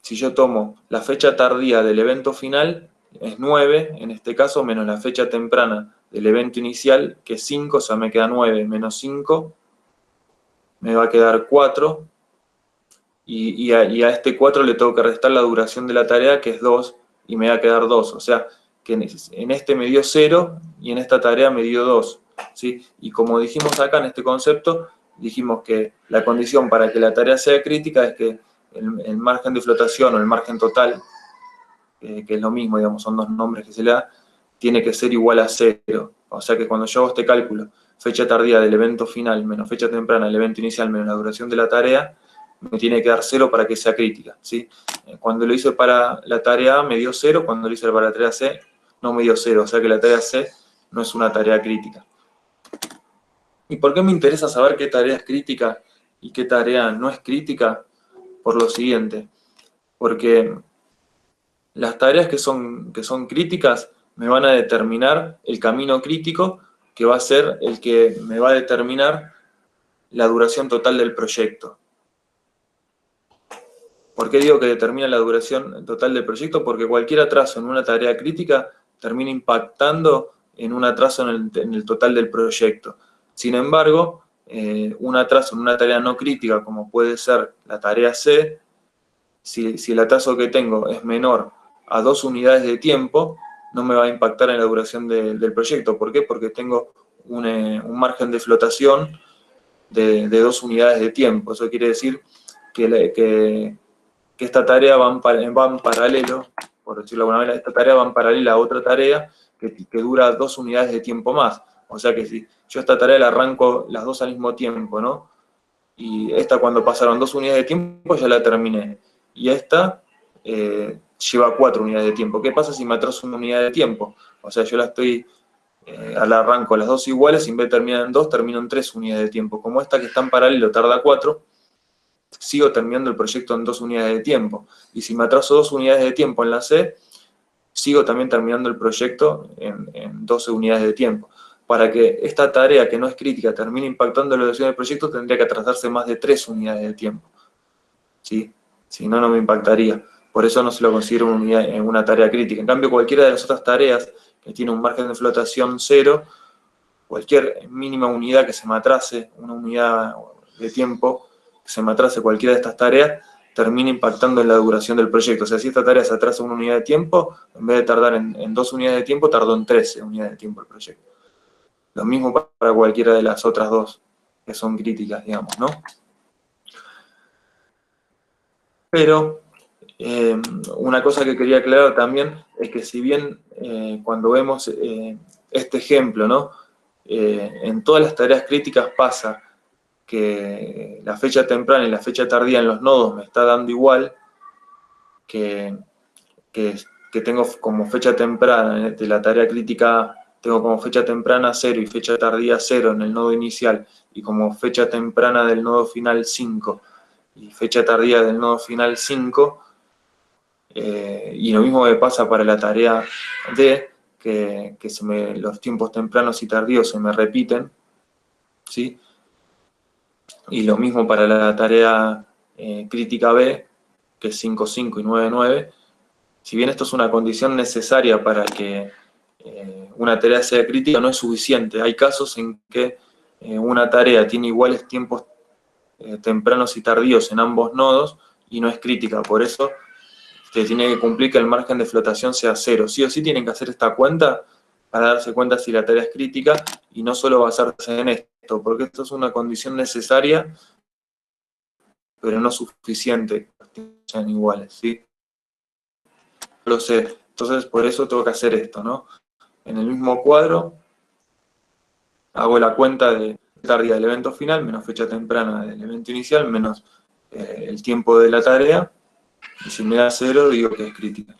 Si yo tomo la fecha tardía del evento final, es 9, en este caso, menos la fecha temprana del evento inicial, que es 5, o sea, me queda 9 menos 5, me va a quedar 4, y a este 4 le tengo que restar la duración de la tarea, que es 2, y me va a quedar 2, o sea, que en este me dio 0, y en esta tarea me dio 2, ¿sí? Y como dijimos acá en este concepto, dijimos que la condición para que la tarea sea crítica es que el margen de flotación o el margen total, que es lo mismo, digamos, son dos nombres que se le da, tiene que ser igual a 0. O sea que cuando yo hago este cálculo, fecha tardía del evento final menos fecha temprana del evento inicial menos la duración de la tarea, me tiene que dar 0 para que sea crítica, ¿sí? Cuando lo hice para la tarea A me dio 0, cuando lo hice para la tarea C no me dio 0, o sea que la tarea C no es una tarea crítica. ¿Y por qué me interesa saber qué tarea es crítica y qué tarea no es crítica? Por lo siguiente, porque las tareas que son críticas me van a determinar el camino crítico, que va a ser el que me va a determinar la duración total del proyecto. ¿Por qué digo que determina la duración total del proyecto? Porque cualquier atraso en una tarea crítica termina impactando en un atraso en el total del proyecto. Sin embargo, un atraso en una tarea no crítica, como puede ser la tarea C, si el atraso que tengo es menor a 2 unidades de tiempo, no me va a impactar en la duración del proyecto. ¿Por qué? Porque tengo un margen de flotación de 2 unidades de tiempo. Eso quiere decir que esta tarea va en paralelo, por decirlo de alguna manera, esta tarea va en paralela a otra tarea que dura 2 unidades de tiempo más. O sea que si yo esta tarea la arranco las dos al mismo tiempo, ¿no? Y esta cuando pasaron 2 unidades de tiempo ya la terminé. Y esta lleva 4 unidades de tiempo. ¿Qué pasa si me atraso una unidad de tiempo? O sea, yo la arranco las dos iguales y en vez de terminar en 2, termino en 3 unidades de tiempo. Como esta que está en paralelo tarda 4, sigo terminando el proyecto en 2 unidades de tiempo. Y si me atraso 2 unidades de tiempo en la C, sigo también terminando el proyecto en 12 unidades de tiempo. Para que esta tarea que no es crítica termine impactando en la duración del proyecto, tendría que atrasarse más de 3 unidades de tiempo. ¿Sí? Si no, no me impactaría. Por eso no se lo considero una tarea crítica. En cambio, cualquiera de las otras tareas que tiene un margen de flotación 0, cualquier mínima unidad que se me atrase, una unidad de tiempo, que se me atrase cualquiera de estas tareas, termina impactando en la duración del proyecto. O sea, si esta tarea se atrasa una unidad de tiempo, en vez de tardar en 2 unidades de tiempo, tardó en 13 unidades de tiempo el proyecto. Lo mismo para cualquiera de las otras dos, que son críticas, digamos, ¿no? Pero una cosa que quería aclarar también es que si bien cuando vemos este ejemplo, ¿no? En todas las tareas críticas pasa que la fecha temprana y la fecha tardía en los nodos me está dando igual, que tengo como fecha temprana de la tarea crítica A, tengo como fecha temprana 0 y fecha tardía 0 en el nodo inicial, y como fecha temprana del nodo final 5 y fecha tardía del nodo final 5, y lo mismo me pasa para la tarea D, que los tiempos tempranos y tardíos se me repiten, ¿sí? Y lo mismo para la tarea crítica B, que es 5, 5 y 9, 9. Si bien esto es una condición necesaria para que una tarea sea crítica, no es suficiente. Hay casos en que una tarea tiene iguales tiempos tempranos y tardíos en ambos nodos y no es crítica. Por eso se tiene que cumplir que el margen de flotación sea 0. Sí o sí tienen que hacer esta cuenta para darse cuenta si la tarea es crítica y no solo basarse en esto, porque esto es una condición necesaria, pero no suficiente, que sean iguales, ¿sí? Lo sé. Entonces, por eso tengo que hacer esto, ¿no? En el mismo cuadro, hago la cuenta de tardía del evento final, menos fecha temprana del evento inicial, menos el tiempo de la tarea, y si me da 0, digo que es crítica.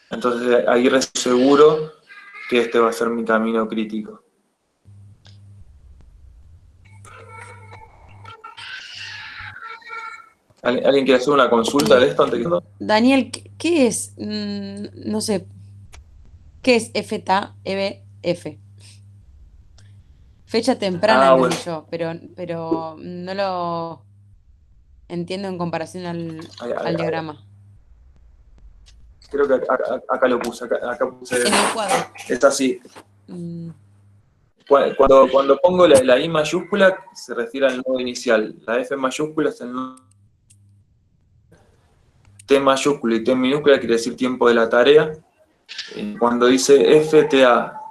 Entonces, ahí seguro que este va a ser mi camino crítico. ¿Alguien quiere hacer una consulta de esto antes que todo? Daniel, ¿qué es? No sé. ¿Qué es FTABF? Fecha temprana, bueno. yo, pero no lo entiendo en comparación al diagrama. Creo que acá lo puse, acá puse. En el cuadro. Es así. Cuando pongo la I mayúscula, se refiere al nodo inicial. La F mayúscula es el nodo. T mayúscula y T minúscula quiere decir tiempo de la tarea. Cuando dice FTA,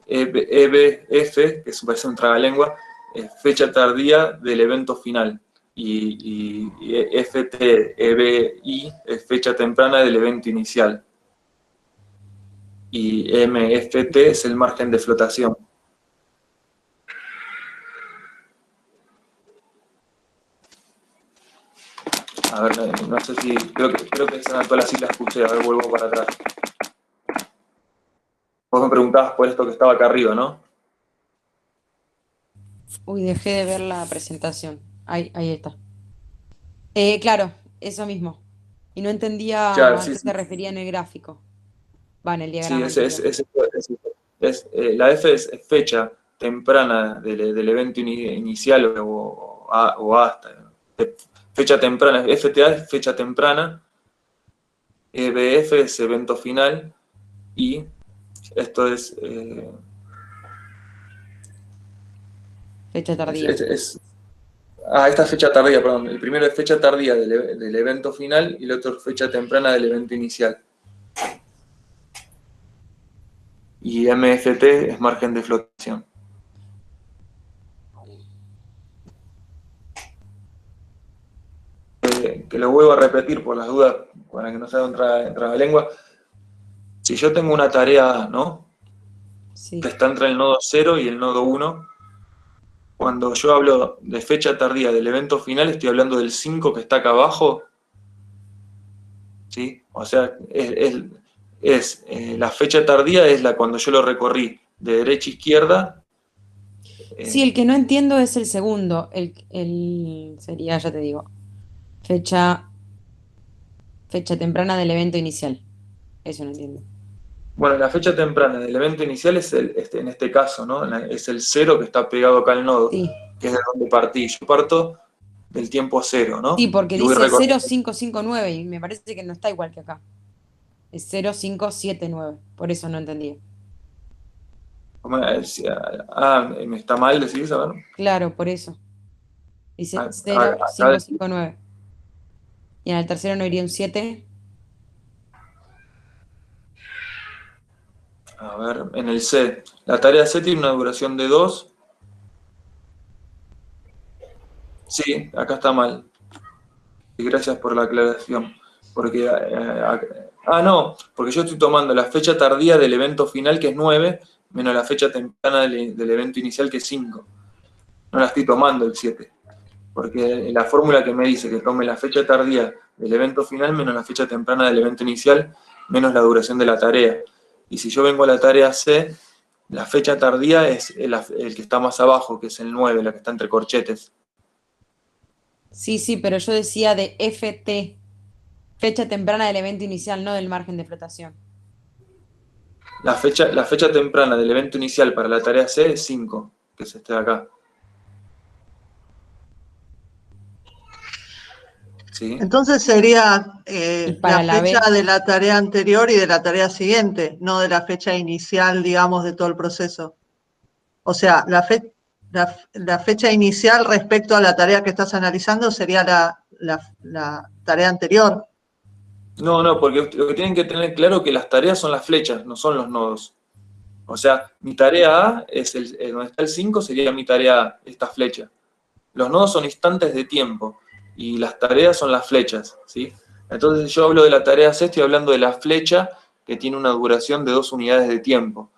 EBF, que parece un tragalengua, fecha tardía del evento final. Y FTEBI es fecha temprana del evento inicial. Y MFT es el margen de flotación. A ver, no sé si, creo que esas todas las sí las escuché, a ver, vuelvo para atrás. Vos me preguntabas por esto que estaba acá arriba, ¿no? Uy, dejé de ver la presentación. Ahí está. Claro, eso mismo. Y no entendía Claro, a sí, qué sí. se refería en el gráfico. Va, en el Sí, diagrama. la F es fecha temprana del evento inicial o hasta. Fecha temprana, FTA es fecha temprana, EBF es evento final, y esto es... Fecha tardía. Esta es fecha tardía, perdón. El primero es fecha tardía del evento final y el otro es fecha temprana del evento inicial. Y MFT es margen de flotación. Que lo vuelvo a repetir por las dudas, para que no sea otra lengua. Si yo tengo una tarea A, ¿no? Sí. Que está entre el nodo 0 y el nodo 1, cuando yo hablo de fecha tardía del evento final, estoy hablando del 5 que está acá abajo, ¿sí? O sea, la fecha tardía es cuando yo lo recorrí de derecha a izquierda. Sí, el que no entiendo es el segundo. Sería, ya te digo, fecha temprana del evento inicial. Eso no entiendo. Bueno, la fecha temprana del evento inicial es en este caso, ¿no? Es el 0 que está pegado acá al nodo, Sí. que es de donde partí. Yo parto del tiempo 0, ¿no? Sí, porque Y voy dice recorriendo. 0559 y me parece que no está igual que acá. Es 0579, por eso no entendía. ¿Me está mal decís? A ver. Claro, por eso. Dice Acá 0559. Y en el tercero no iría un 7. A ver, en el C. La tarea C tiene una duración de 2. Sí, acá está mal. Y gracias por la aclaración. Porque, no, porque yo estoy tomando la fecha tardía del evento final, que es 9, menos la fecha temprana del evento inicial, que es 5. No la estoy tomando el 7. Porque la fórmula que me dice que tome la fecha tardía del evento final menos la fecha temprana del evento inicial, menos la duración de la tarea. Y si yo vengo a la tarea C, la fecha tardía es el que está más abajo, que es el 9, la que está entre corchetes. Sí, pero yo decía de FT, fecha temprana del evento inicial, no del margen de flotación. La fecha temprana del evento inicial para la tarea C es 5, que es este de acá. ¿Sí? Entonces sería para la la fecha B. de la tarea anterior y de la tarea siguiente, no de la fecha inicial, digamos, de todo el proceso. O sea, la fecha inicial respecto a la tarea que estás analizando sería la tarea anterior. No, porque lo que tienen que tener claro es que las tareas son las flechas, no son los nodos. O sea, mi tarea A, es donde está el 5, sería mi tarea A, esta flecha. Los nodos son instantes de tiempo y las tareas son las flechas, ¿sí? Entonces yo hablo de la tarea C, estoy hablando de la flecha que tiene una duración de 2 unidades de tiempo,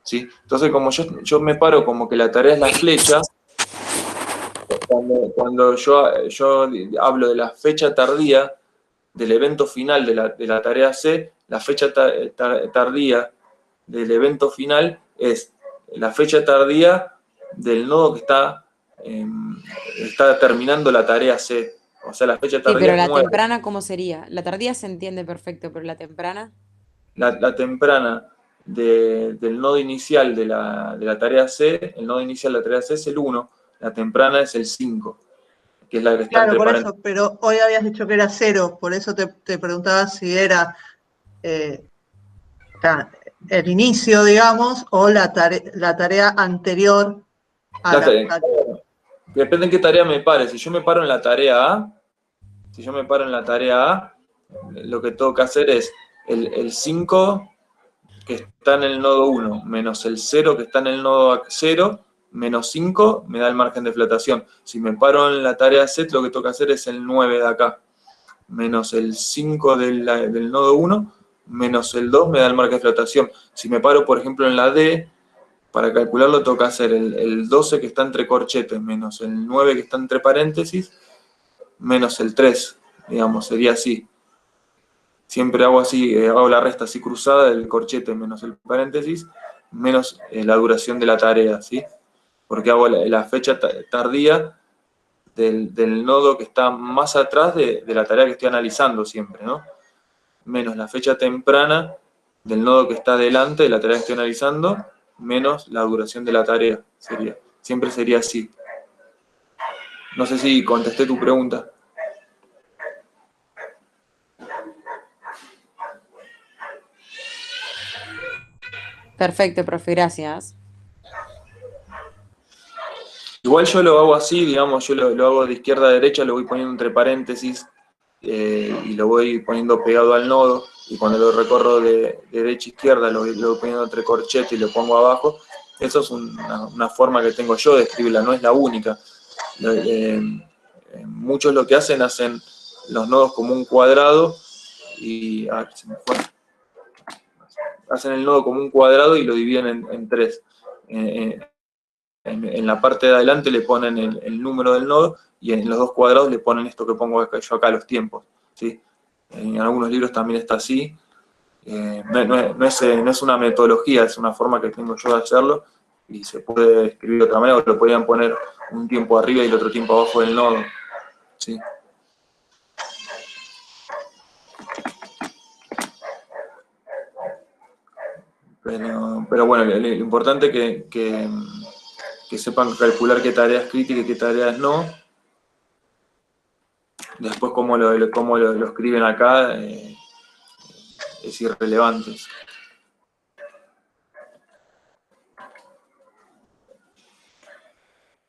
¿sí? Entonces como yo me paro como que la tarea es la flecha, cuando yo hablo de la fecha tardía del evento final de la tarea C, la fecha tardía del evento final es la fecha tardía del nodo que está terminando la tarea C. O sea, la fecha tardía Sí, pero es la 9. temprana, ¿cómo sería? La tardía se entiende perfecto, pero la temprana. La temprana del nodo inicial de la tarea C, el nodo inicial de la tarea C es el 1, la temprana es el 5, que es la que está Claro, entre por paréntesis. eso, pero hoy habías dicho que era 0, por eso te preguntaba si era el inicio, digamos, o la tarea anterior a la tarea. Depende en qué tarea me pare. Si yo me paro en la tarea A, lo que tengo que hacer es el 5 que está en el nodo 1 menos el 0 que está en el nodo 0 menos 5 me da el margen de flotación. Si me paro en la tarea C, lo que toca hacer es el 9 de acá, menos el 5 del nodo 1, menos el 2 me da el margen de flotación. Si me paro, por ejemplo, en la D, para calcularlo toca hacer el 12 que está entre corchetes, menos el 9 que está entre paréntesis, menos el 3, digamos, sería así. Siempre hago así, hago la resta así cruzada, el corchete menos el paréntesis, menos la duración de la tarea, ¿sí? Porque hago la fecha tardía del nodo que está más atrás de la tarea que estoy analizando siempre, ¿no? Menos la fecha temprana del nodo que está delante de la tarea que estoy analizando, menos la duración de la tarea. Siempre sería así. No sé si contesté tu pregunta. Perfecto, profe, gracias. Igual yo lo hago así, digamos, yo lo hago de izquierda a derecha, lo voy poniendo entre paréntesis y lo voy poniendo pegado al nodo, y cuando lo recorro de derecha a izquierda lo voy poniendo entre corchetes y lo pongo abajo. Eso es una forma que tengo yo de escribirla, no es la única. Muchos lo que hacen los nodos como un cuadrado y... se me fue. Hacen el nodo como un cuadrado y lo dividen en tres. En la parte de adelante le ponen el número del nodo y en los dos cuadrados le ponen esto que pongo yo acá, los tiempos, ¿sí? En algunos libros también está así. No es una metodología, es una forma que tengo yo de hacerlo y se puede escribir de otra manera, o lo podrían poner un tiempo arriba y el otro tiempo abajo del nodo, ¿sí? Pero bueno, lo importante es que sepan calcular qué tareas críticas y qué tareas no. Después cómo lo escriben acá es irrelevante.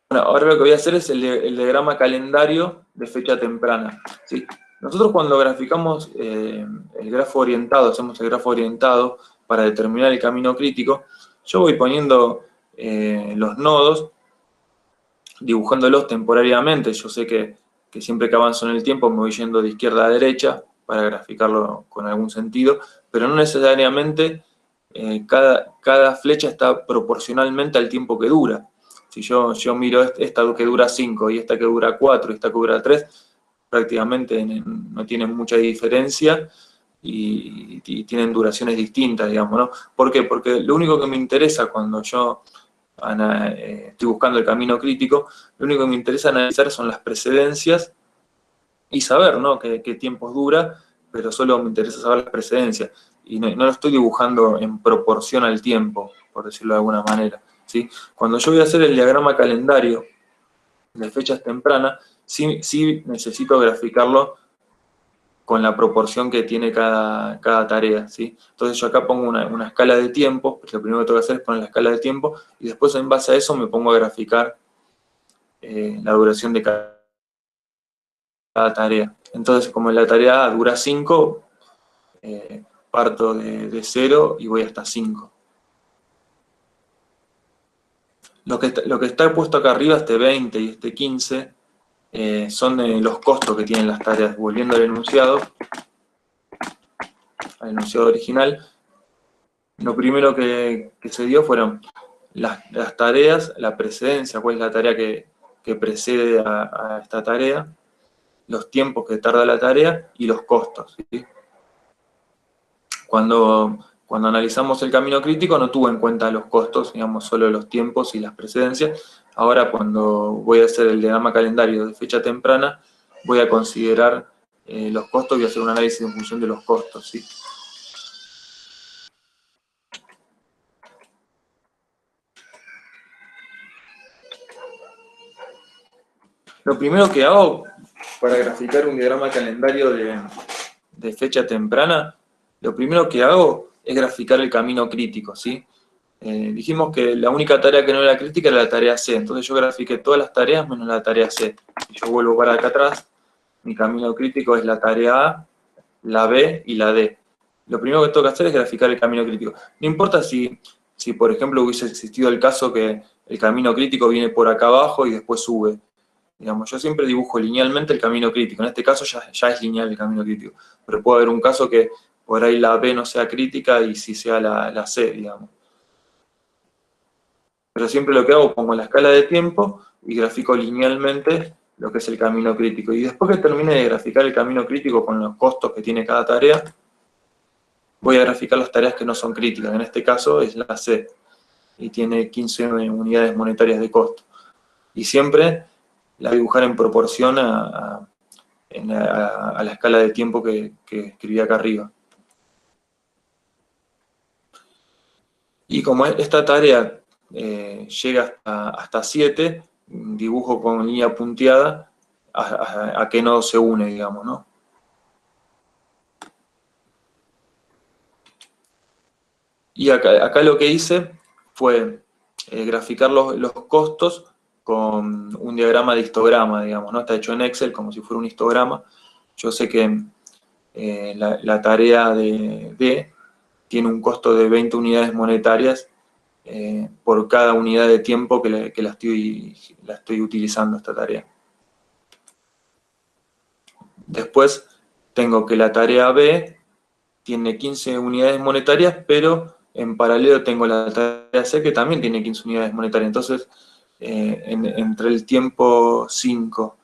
Bueno, ahora lo que voy a hacer es el diagrama calendario de fecha temprana, ¿sí? Nosotros cuando graficamos el grafo orientado, hacemos el grafo orientado para determinar el camino crítico, yo voy poniendo los nodos, dibujándolos temporariamente. Yo sé que siempre que avanzo en el tiempo me voy yendo de izquierda a derecha para graficarlo con algún sentido, pero no necesariamente cada flecha está proporcionalmente al tiempo que dura. Si yo miro esta que dura 5 y esta que dura 4 y esta que dura 3, prácticamente no tienen mucha diferencia y tienen duraciones distintas, digamos, ¿no? ¿Por qué? Porque lo único que me interesa cuando yo estoy buscando el camino crítico, lo único que me interesa analizar son las precedencias y saber, ¿no?, qué tiempos dura, pero solo me interesa saber las precedencias. Y no lo estoy dibujando en proporción al tiempo, por decirlo de alguna manera, ¿sí? Cuando yo voy a hacer el diagrama calendario de fechas tempranas, sí necesito graficarlo con la proporción que tiene cada tarea, ¿sí? Entonces yo acá pongo una escala de tiempo, porque lo primero que tengo que hacer es poner la escala de tiempo, y después en base a eso me pongo a graficar la duración de cada tarea. Entonces, como la tarea dura 5, parto de 0 y voy hasta 5. Lo que está puesto acá arriba, este 20 y este 15, son los costos que tienen las tareas. Volviendo al enunciado original, lo primero que se dio fueron las tareas, la precedencia, cuál es la tarea que precede a esta tarea, los tiempos que tarda la tarea y los costos, ¿sí? Cuando analizamos el camino crítico no tuve en cuenta los costos, digamos, solo los tiempos y las precedencias. Ahora cuando voy a hacer el diagrama calendario de fecha temprana, voy a considerar los costos y hacer un análisis en función de los costos, ¿sí? Lo primero que hago para graficar un diagrama calendario de fecha temprana, lo primero que hago es graficar el camino crítico, ¿sí? Dijimos que la única tarea que no era crítica era la tarea C, entonces yo grafiqué todas las tareas menos la tarea C. Si yo vuelvo para acá atrás, mi camino crítico es la tarea A, la B y la D. Lo primero que tengo que hacer es graficar el camino crítico. No importa si si por ejemplo hubiese existido el caso que el camino crítico viene por acá abajo y después sube. Digamos, yo siempre dibujo linealmente el camino crítico. En este caso ya es lineal el camino crítico. Pero puede haber un caso que por ahí la B no sea crítica y sí sea la C, digamos. Pero siempre lo que hago, pongo la escala de tiempo y grafico linealmente lo que es el camino crítico. Y después que termine de graficar el camino crítico con los costos que tiene cada tarea, voy a graficar las tareas que no son críticas. En este caso es la C. Y tiene 15 unidades monetarias de costo. Y siempre la voy a dibujar en proporción a la escala de tiempo que escribí acá arriba. Y como esta tarea llega hasta 7, dibujo con línea punteada a qué nodo se une, digamos, ¿no? Y acá lo que hice fue graficar los costos con un diagrama de histograma, digamos, ¿no? Está hecho en Excel como si fuera un histograma. Yo sé que la tarea de D tiene un costo de 20 unidades monetarias por cada unidad de tiempo que la estoy utilizando esta tarea. Después tengo que la tarea B tiene 15 unidades monetarias, pero en paralelo tengo la tarea C que también tiene 15 unidades monetarias. Entonces, entre el tiempo 5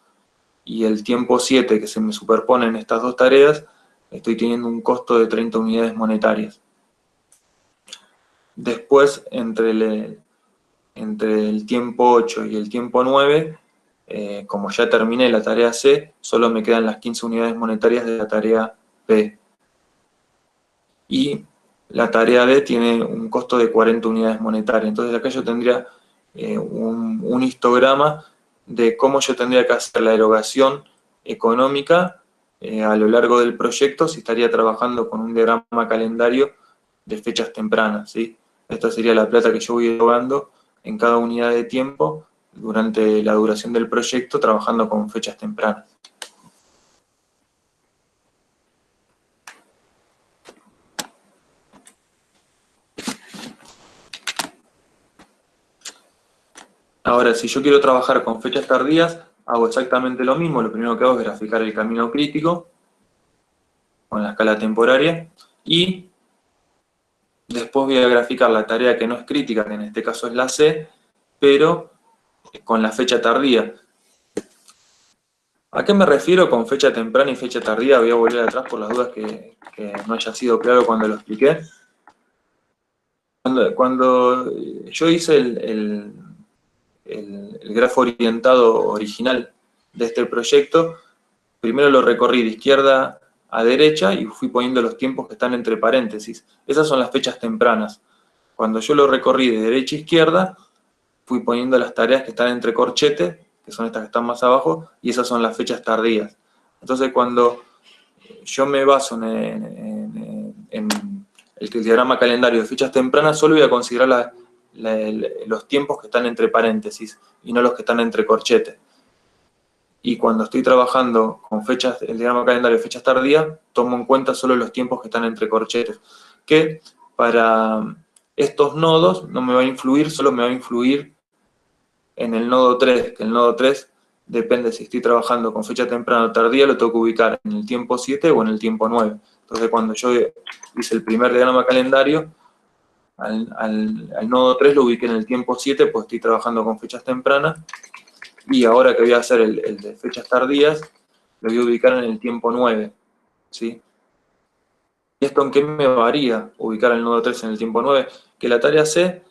y el tiempo 7 que se me superponen estas dos tareas, estoy teniendo un costo de 30 unidades monetarias. Después, entre el tiempo 8 y el tiempo 9, como ya terminé la tarea C, solo me quedan las 15 unidades monetarias de la tarea B. Y la tarea D tiene un costo de 40 unidades monetarias. Entonces acá yo tendría un histograma de cómo yo tendría que hacer la erogación económica a lo largo del proyecto si estaría trabajando con un diagrama calendario de fechas tempranas, ¿sí? Esta sería la plata que yo voy erogando en cada unidad de tiempo durante la duración del proyecto trabajando con fechas tempranas. Ahora, si yo quiero trabajar con fechas tardías, hago exactamente lo mismo. Lo primero que hago es graficar el camino crítico con la escala temporaria y después voy a graficar la tarea que no es crítica, que en este caso es la C, pero con la fecha tardía. ¿A qué me refiero con fecha temprana y fecha tardía? Voy a volver atrás por las dudas que no haya sido claro cuando lo expliqué. Cuando yo hice el grafo orientado original de este proyecto, primero lo recorrí de izquierda a derecha y fui poniendo los tiempos que están entre paréntesis. Esas son las fechas tempranas. Cuando yo lo recorrí de derecha a izquierda, fui poniendo las tareas que están entre corchetes, que son estas que están más abajo, y esas son las fechas tardías. Entonces, cuando yo me baso en el diagrama calendario de fechas tempranas, solo voy a considerar los tiempos que están entre paréntesis y no los que están entre corchetes. Y cuando estoy trabajando con fechas, el diagrama calendario de fechas tardías, tomo en cuenta solo los tiempos que están entre corchetes, que para estos nodos no me va a influir, solo me va a influir en el nodo 3, que el nodo 3 depende si estoy trabajando con fecha temprana o tardía, lo tengo que ubicar en el tiempo 7 o en el tiempo 9. Entonces, cuando yo hice el primer diagrama calendario, al nodo 3 lo ubiqué en el tiempo 7, pues estoy trabajando con fechas tempranas, y ahora que voy a hacer el de fechas tardías, lo voy a ubicar en el tiempo 9, ¿sí? ¿Y esto en qué me varía ubicar el nodo 3 en el tiempo 9? Que la tarea C,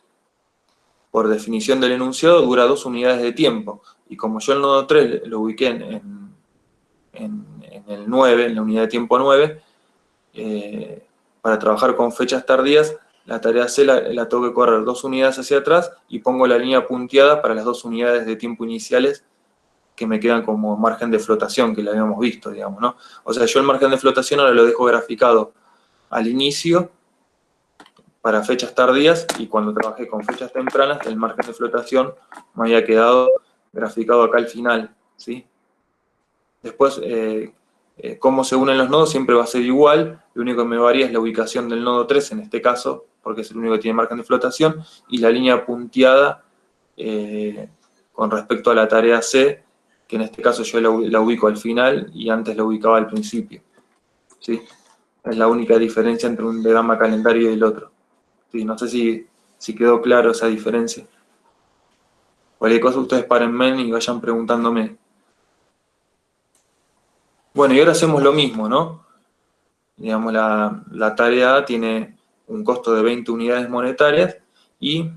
por definición del enunciado, dura 2 unidades de tiempo, y como yo el nodo 3 lo ubiqué en el 9, en la unidad de tiempo 9, para trabajar con fechas tardías, la tarea C la tengo que correr 2 unidades hacia atrás y pongo la línea punteada para las 2 unidades de tiempo iniciales que me quedan como margen de flotación, que lo habíamos visto, digamos, ¿no? O sea, yo el margen de flotación ahora lo dejo graficado al inicio para fechas tardías, y cuando trabajé con fechas tempranas, el margen de flotación me había quedado graficado acá al final, ¿sí? Después, cómo se unen los nodos siempre va a ser igual, lo único que me varía es la ubicación del nodo 3, en este caso, porque es el único que tiene margen de flotación, y la línea punteada con respecto a la tarea C, que en este caso yo la ubico al final y antes la ubicaba al principio. ¿Sí? Es la única diferencia entre un diagrama calendario y el otro. ¿Sí? No sé si quedó claro esa diferencia. Cualquier cosa ustedes párenme y vayan preguntándome. Bueno, y ahora hacemos lo mismo, ¿no? Digamos, la tarea A tiene un costo de 20 unidades monetarias y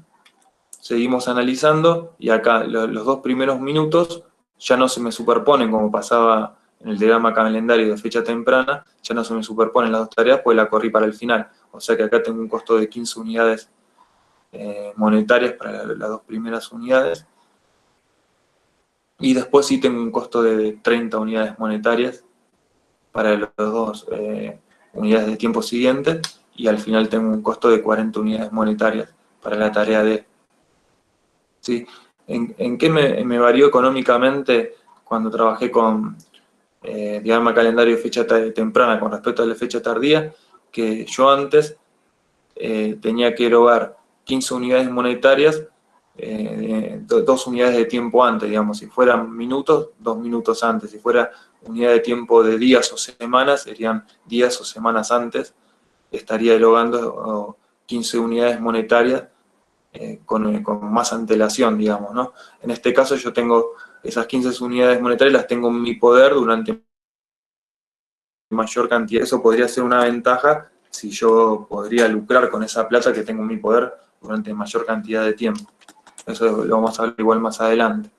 seguimos analizando, y acá los 2 primeros minutos ya no se me superponen como pasaba en el diagrama calendario de fecha temprana, ya no se me superponen las 2 tareas, pues la corrí para el final. O sea que acá tengo un costo de 15 unidades monetarias para las 2 primeras unidades. Y después sí tengo un costo de 30 unidades monetarias para las 2 unidades de tiempo siguientes, y al final tengo un costo de 40 unidades monetarias para la tarea D. ¿Sí? ¿En qué me varió económicamente cuando trabajé con diagrama calendario de fecha temprana con respecto a la fecha tardía? Que yo antes tenía que erogar 15 unidades monetarias, 2 unidades de tiempo antes, digamos. Si fueran minutos, 2 minutos antes. Si fuera unidad de tiempo de días o semanas, serían días o semanas antes. Estaría erogando 15 unidades monetarias con más antelación, digamos, ¿no? En este caso yo tengo esas 15 unidades monetarias, las tengo en mi poder durante mayor cantidad. Eso podría ser una ventaja si yo podría lucrar con esa plata que tengo en mi poder durante mayor cantidad de tiempo. Eso lo vamos a ver igual más adelante.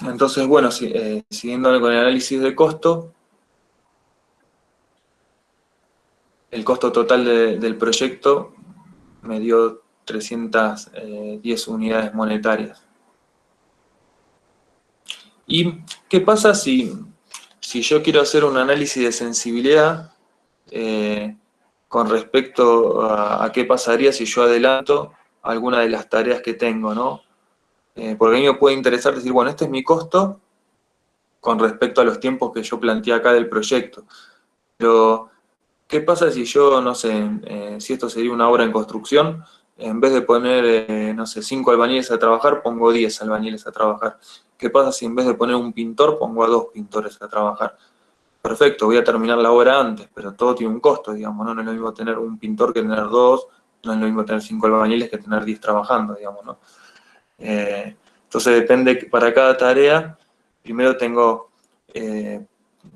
Entonces, bueno, siguiendo con el análisis de costo, el costo total del proyecto me dio 310 unidades monetarias. ¿Y qué pasa si yo quiero hacer un análisis de sensibilidad con respecto a qué pasaría si yo adelanto alguna de las tareas que tengo, ¿no? Porque a mí me puede interesar decir, bueno, este es mi costo con respecto a los tiempos que yo planteé acá del proyecto. Pero, ¿qué pasa si yo, no sé, si esto sería una obra en construcción, en vez de poner, no sé, 5 albañiles a trabajar, pongo 10 albañiles a trabajar? ¿Qué pasa si en vez de poner un pintor, pongo a 2 pintores a trabajar? Perfecto, voy a terminar la obra antes, pero todo tiene un costo, digamos, ¿no? No es lo mismo tener un pintor que tener 2, no es lo mismo tener 5 albañiles que tener 10 trabajando, digamos, ¿no? Entonces depende, para cada tarea, primero tengo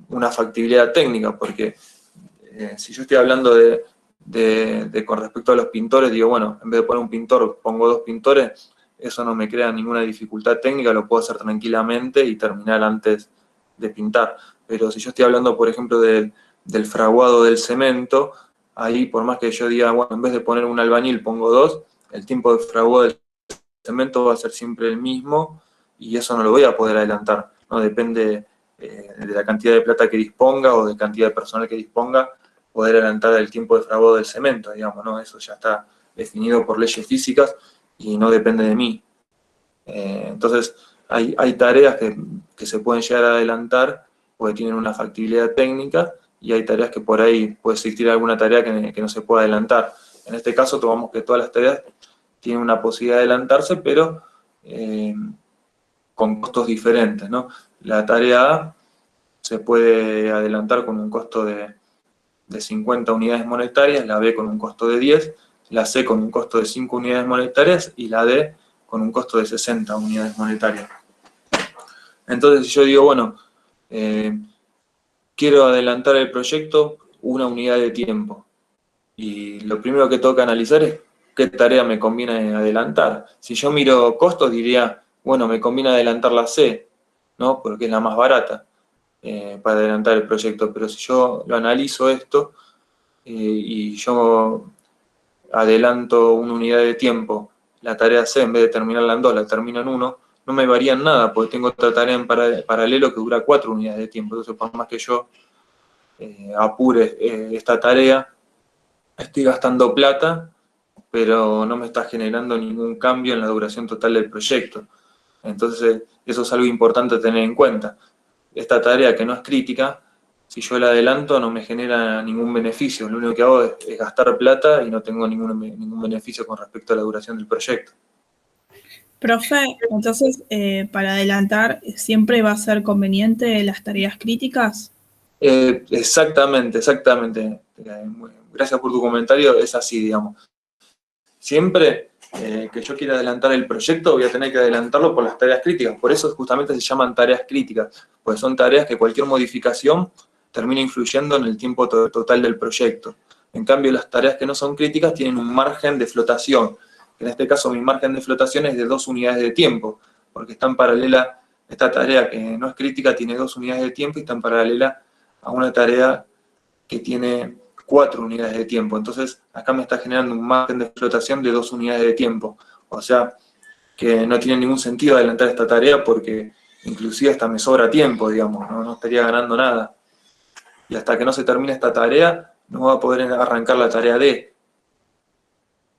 una factibilidad técnica, porque si yo estoy hablando con respecto a los pintores, digo, bueno, en vez de poner un pintor, pongo 2 pintores, eso no me crea ninguna dificultad técnica, lo puedo hacer tranquilamente y terminar antes de pintar. Pero si yo estoy hablando, por ejemplo, del fraguado del cemento, ahí por más que yo diga, bueno, en vez de poner un albañil pongo 2, el tiempo de fraguado del cemento va a ser siempre el mismo y eso no lo voy a poder adelantar, ¿no? Depende de la cantidad de plata que disponga o de cantidad de personal que disponga, poder adelantar el tiempo de fraguado del cemento, digamos, ¿no? Eso ya está definido por leyes físicas y no depende de mí. Entonces, hay tareas que se pueden llegar a adelantar porque tienen una factibilidad técnica, y hay tareas que por ahí puede existir alguna tarea que no se pueda adelantar. En este caso tomamos que todas las tareas tienen una posibilidad de adelantarse, pero con costos diferentes, ¿no? La tarea A se puede adelantar con un costo de 50 unidades monetarias, la B con un costo de 10, la C con un costo de 5 unidades monetarias y la D con un costo de 60 unidades monetarias. Entonces, si yo digo, bueno, quiero adelantar el proyecto una unidad de tiempo, y lo primero que tengo que analizar es qué tarea me conviene adelantar. Si yo miro costos, diría, bueno, me conviene adelantar la C, ¿no? Porque es la más barata para adelantar el proyecto. Pero si yo lo analizo esto y yo adelanto una unidad de tiempo, la tarea C, en vez de terminarla en 2, la termino en 1, no me varía en nada, porque tengo otra tarea en paralelo que dura 4 unidades de tiempo. Entonces, por más que yo apure esta tarea, estoy gastando plata, pero no me está generando ningún cambio en la duración total del proyecto. Entonces, eso es algo importante a tener en cuenta. Esta tarea que no es crítica, si yo la adelanto no me genera ningún beneficio. Lo único que hago es gastar plata y no tengo ningún beneficio con respecto a la duración del proyecto. Profe, entonces, para adelantar, ¿siempre va a ser conveniente las tareas críticas? Exactamente. Gracias por tu comentario, es así, digamos. Siempre que yo quiera adelantar el proyecto, voy a tener que adelantarlo por las tareas críticas. Por eso justamente se llaman tareas críticas, pues son tareas que cualquier modificación termina influyendo en el tiempo total del proyecto. En cambio, las tareas que no son críticas tienen un margen de flotación. En este caso, mi margen de flotación es de 2 unidades de tiempo, porque está en paralela, esta tarea que no es crítica tiene 2 unidades de tiempo y está en paralela a una tarea que tiene 4 unidades de tiempo. Entonces, acá me está generando un margen de flotación de 2 unidades de tiempo. O sea, que no tiene ningún sentido adelantar esta tarea porque inclusive hasta me sobra tiempo, digamos, no estaría ganando nada. Y hasta que no se termine esta tarea, no voy a poder arrancar la tarea D.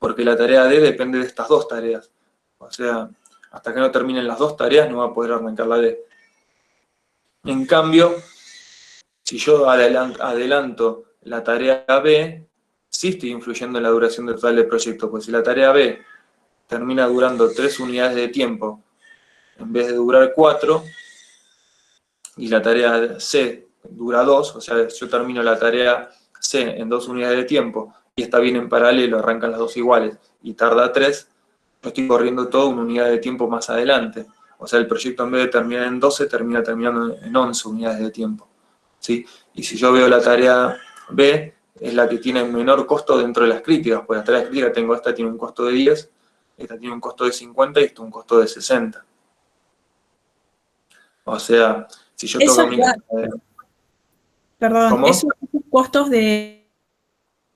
Porque la tarea D depende de estas 2 tareas. O sea, hasta que no terminen las 2 tareas, no voy a poder arrancar la D. En cambio, si yo adelanto la tarea B, sí estoy influyendo en la duración total del proyecto, pues si la tarea B termina durando 3 unidades de tiempo en vez de durar 4, y la tarea C dura 2, o sea, yo termino la tarea C en 2 unidades de tiempo, y está bien en paralelo, arrancan las 2 iguales, y tarda 3, yo estoy corriendo todo una unidad de tiempo más adelante. O sea, el proyecto en vez de terminar en 12, termina terminando en 11 unidades de tiempo. ¿Sí? Y si yo veo la tarea B, es la que tiene menor costo dentro de las críticas, pues las tareas críticas tengo, esta tiene un costo de 10, esta tiene un costo de 50 y esta un costo de 60. O sea, si yo Eso toco mi... Perdón, ¿Cómo? esos costos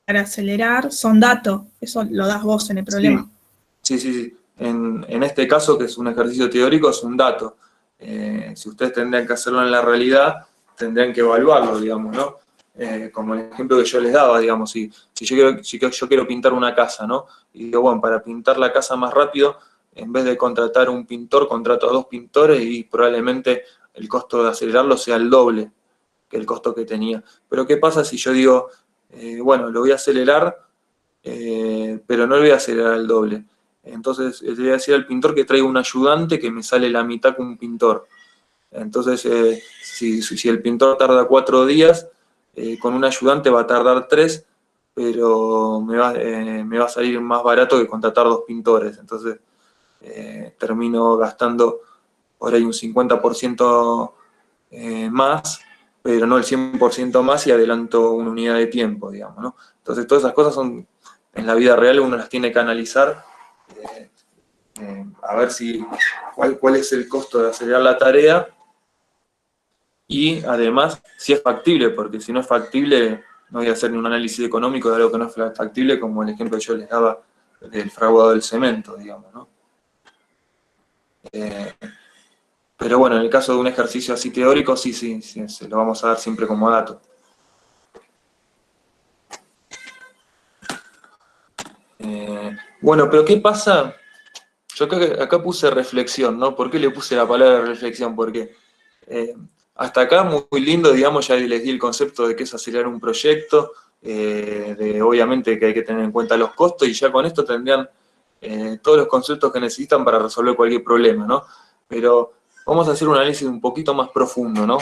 para acelerar son datos, eso lo das vos en el problema. Sí. En este caso, que es un ejercicio teórico, es un dato. Si ustedes tendrían que hacerlo en la realidad, tendrían que evaluarlo, digamos, ¿no? Como el ejemplo que yo les daba, digamos, si yo quiero pintar una casa, ¿no? Y digo, bueno, para pintar la casa más rápido, en vez de contratar un pintor, contrato a 2 pintores y probablemente el costo de acelerarlo sea el doble que el costo que tenía. Pero ¿qué pasa si yo digo, bueno, lo voy a acelerar, pero no lo voy a acelerar al doble? Entonces le voy a decir al pintor que traiga un ayudante que me sale la mitad que un pintor. Entonces, si el pintor tarda 4 días, con un ayudante va a tardar 3, pero me va a salir más barato que contratar 2 pintores. Entonces, termino gastando por ahí un 50% más, pero no el 100% más, y adelanto una unidad de tiempo, digamos, ¿no? Entonces, todas esas cosas son, en la vida real uno las tiene que analizar, a ver cuál es el costo de acelerar la tarea, y además si es factible, porque si no es factible no voy a hacer ni un análisis económico de algo que no es factible, como el ejemplo que yo les daba del fraguado del cemento, digamos, ¿no? Pero bueno, en el caso de un ejercicio así teórico, sí, se lo vamos a dar siempre como dato. Bueno, pero ¿qué pasa? Yo creo que acá puse reflexión, ¿no? ¿Por qué le puse la palabra reflexión? Porque hasta acá muy lindo, digamos, ya les di el concepto de qué es acelerar un proyecto, de obviamente que hay que tener en cuenta los costos, y ya con esto tendrían todos los conceptos que necesitan para resolver cualquier problema, ¿no? Pero vamos a hacer un análisis un poquito más profundo, ¿no?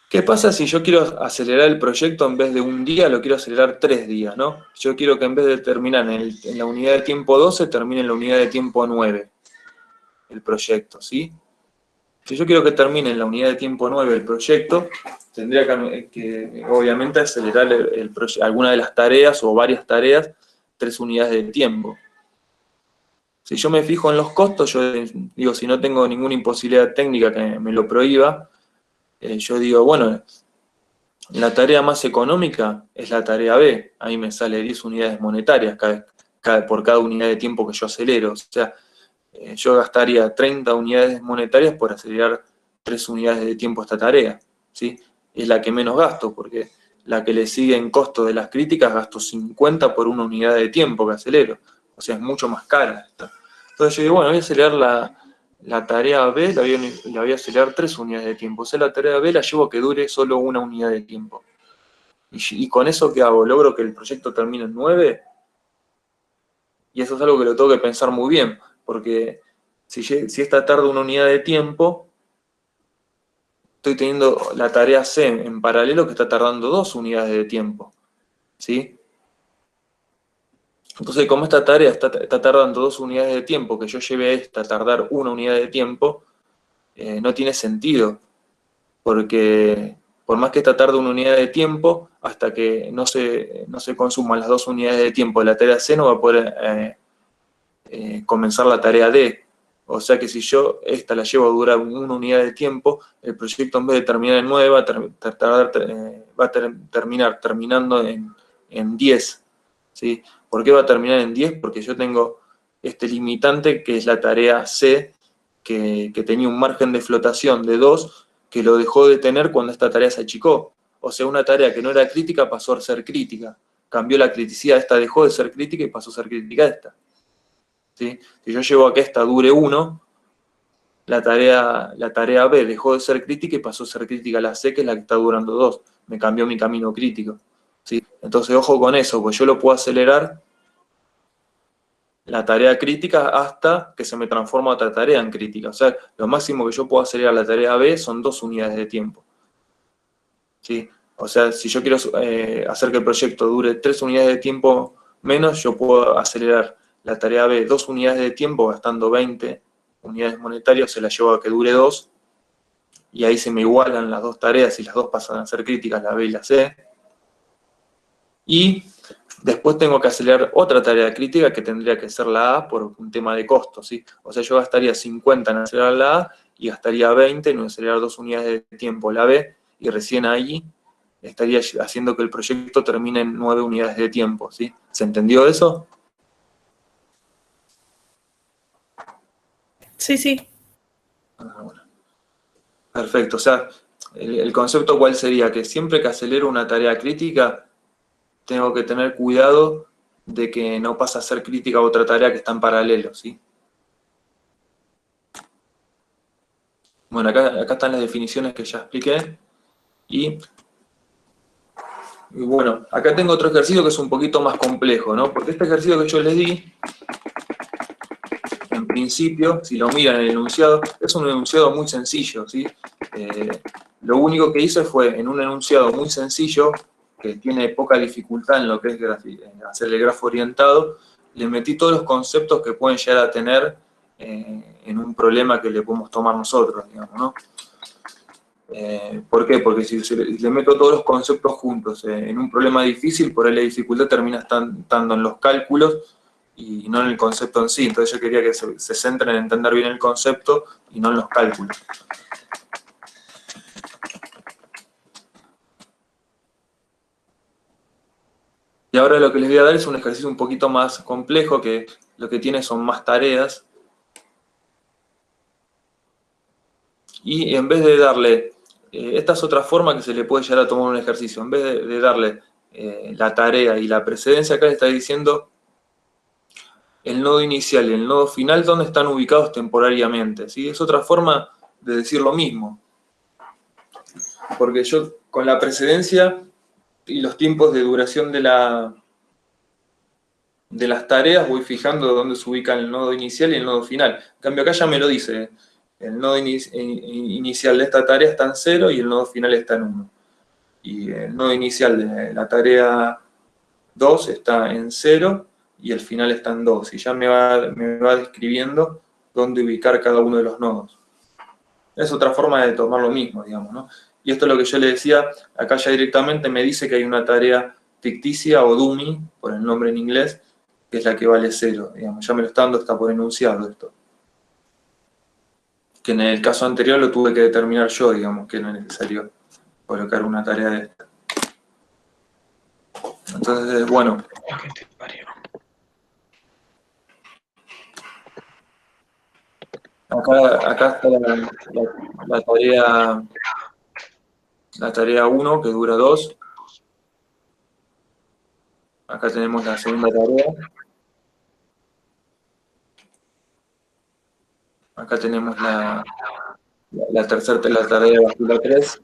¿Qué pasa si yo quiero acelerar el proyecto en vez de un día, lo quiero acelerar 3 días, ¿no? Yo quiero que en vez de terminar en la unidad de tiempo 12, termine en la unidad de tiempo 9 el proyecto, ¿sí? Si yo quiero que termine en la unidad de tiempo 9 el proyecto, tendría que obviamente acelerar alguna de las tareas o varias tareas 3 unidades de tiempo. Si yo me fijo en los costos, yo digo, si no tengo ninguna imposibilidad técnica que me lo prohíba, yo digo, bueno, la tarea más económica es la tarea B. Ahí me sale 10 unidades monetarias por cada unidad de tiempo que yo acelero. O sea, yo gastaría 30 unidades monetarias por acelerar 3 unidades de tiempo a esta tarea, ¿sí? Es la que menos gasto, porque la que le sigue en costo de las críticas gasto 50 por una unidad de tiempo que acelero. O sea, es mucho más cara. Entonces yo digo, bueno, voy a acelerar la tarea B la voy a acelerar 3 unidades de tiempo. O sea, la tarea B la llevo a que dure solo 1 unidad de tiempo. ¿Y con eso qué hago? ¿Logro que el proyecto termine en 9? Y eso es algo que lo tengo que pensar muy bien, porque si esta tarda 1 unidad de tiempo, estoy teniendo la tarea C en paralelo que está tardando 2 unidades de tiempo, ¿sí? Entonces, como esta tarea está tardando 2 unidades de tiempo, que yo lleve a esta a tardar 1 unidad de tiempo, no tiene sentido, porque por más que esta tarde 1 unidad de tiempo, hasta que no se consuman las 2 unidades de tiempo de la tarea C, no va a poder comenzar la tarea D. O sea que si yo esta la llevo a durar 1 unidad de tiempo, el proyecto en vez de terminar en 9 va a terminar terminando en 10. ¿Sí? ¿Por qué va a terminar en 10? Porque yo tengo este limitante que es la tarea C, que tenía un margen de flotación de 2, que lo dejó de tener cuando esta tarea se achicó. O sea, una tarea que no era crítica pasó a ser crítica. Cambió la criticidad, esta dejó de ser crítica y pasó a ser crítica esta. ¿Sí? Si yo llevo a que esta dure 1, la tarea B dejó de ser crítica y pasó a ser crítica la C, que es la que está durando 2. Me cambió mi camino crítico. ¿Sí? Entonces, ojo con eso, pues yo lo puedo acelerar la tarea crítica hasta que se me transforma otra tarea en crítica. O sea, lo máximo que yo puedo acelerar la tarea B son 2 unidades de tiempo. ¿Sí? O sea, si yo quiero hacer que el proyecto dure 3 unidades de tiempo menos, yo puedo acelerar la tarea B 2 unidades de tiempo gastando 20 unidades monetarias, se la llevo a que dure 2, y ahí se me igualan las 2 tareas y las 2 pasan a ser críticas, la B y la C. Y después tengo que acelerar otra tarea crítica que tendría que ser la A por un tema de costo, ¿sí? O sea, yo gastaría 50 en acelerar la A y gastaría 20 en acelerar 2 unidades de tiempo la B, y recién ahí estaría haciendo que el proyecto termine en 9 unidades de tiempo, ¿sí? ¿Se entendió eso? Sí, sí. Bueno. Perfecto, o sea, el concepto cuál sería, que siempre que acelero una tarea crítica, tengo que tener cuidado de que no pase a ser crítica a otra tarea que está en paralelo, ¿sí? Bueno, acá están las definiciones que ya expliqué. Y bueno, acá tengo otro ejercicio que es un poquito más complejo, ¿no? Porque este ejercicio que yo les di, en principio, si lo miran en el enunciado, es un enunciado muy sencillo, ¿sí? Lo único que hice fue, en un enunciado muy sencillo, que tiene poca dificultad en lo que es hacer el grafo orientado, le metí todos los conceptos que pueden llegar a tener en un problema que le podemos tomar nosotros, digamos, ¿no? ¿Por qué? Porque si le meto todos los conceptos juntos en un problema difícil, por ahí la dificultad termina estando en los cálculos y no en el concepto en sí. Entonces yo quería que se centren en entender bien el concepto y no en los cálculos. Y ahora lo que les voy a dar es un ejercicio un poquito más complejo, que lo que tiene son más tareas. Y en vez de darle, esta es otra forma que se le puede llegar a tomar un ejercicio, en vez de darle la tarea y la precedencia, acá le está diciendo el nodo inicial y el nodo final, dónde están ubicados temporariamente, ¿sí? Es otra forma de decir lo mismo. Porque yo con la precedencia y los tiempos de duración de las tareas voy fijando dónde se ubica el nodo inicial y el nodo final. En cambio acá ya me lo dice, el nodo inicial de esta tarea está en 0 y el nodo final está en 1. Y el nodo inicial de la tarea 2 está en 0 y el final está en 2. Y ya me va describiendo dónde ubicar cada uno de los nodos. Es otra forma de tomar lo mismo, digamos, ¿no? Y esto es lo que yo le decía, acá ya directamente me dice que hay una tarea ficticia o dummy, por el nombre en inglés, que es la que vale 0, digamos. Ya me lo está dando, está por enunciado esto. Que en el caso anterior lo tuve que determinar yo, digamos, que no es necesario colocar una tarea de esta. Entonces, bueno. Acá está la tarea 1, que dura 2. Acá tenemos la segunda tarea. Acá tenemos la tarea de la fila 3.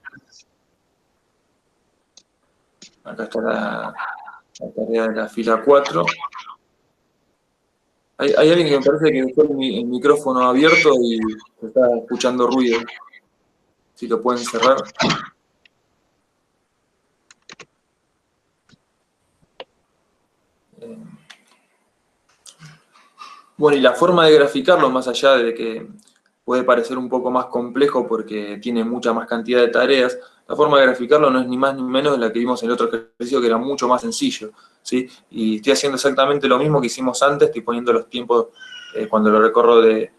Acá está la tarea de la fila 4. Hay alguien que me parece que dejó el micrófono abierto y se está escuchando ruido. Si lo pueden cerrar. Bueno, y la forma de graficarlo, más allá de que puede parecer un poco más complejo porque tiene mucha más cantidad de tareas, la forma de graficarlo no es ni más ni menos de la que vimos en el otro ejercicio, que era mucho más sencillo, ¿sí? Y estoy haciendo exactamente lo mismo que hicimos antes, estoy poniendo los tiempos, cuando lo recorro de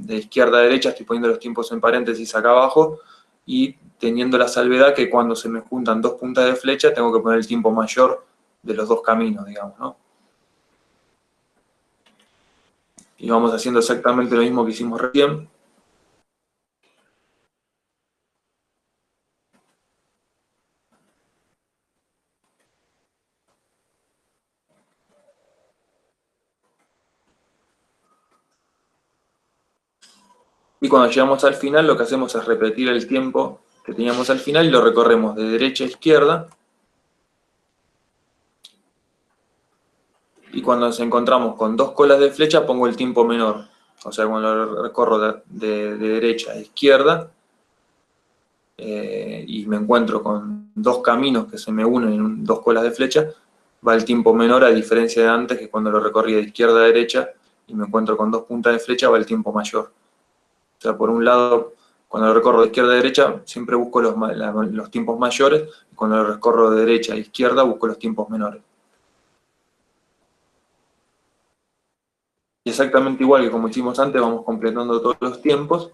izquierda a derecha, estoy poniendo los tiempos en paréntesis acá abajo, y teniendo la salvedad que cuando se me juntan dos puntas de flecha, tengo que poner el tiempo mayor de los dos caminos, digamos, ¿no? Y vamos haciendo exactamente lo mismo que hicimos recién. Y cuando llegamos al final, lo que hacemos es repetir el tiempo que teníamos al final y lo recorremos de derecha a izquierda. Y cuando nos encontramos con dos colas de flecha, pongo el tiempo menor. O sea, cuando lo recorro de derecha a izquierda y me encuentro con dos caminos que se me unen en dos colas de flecha, va el tiempo menor, a diferencia de antes, que cuando lo recorrí de izquierda a derecha y me encuentro con dos puntas de flecha, va el tiempo mayor. O sea, por un lado, cuando lo recorro de izquierda a derecha, siempre busco los tiempos mayores, y cuando lo recorro de derecha a izquierda, busco los tiempos menores. Y exactamente igual que como hicimos antes, vamos completando todos los tiempos.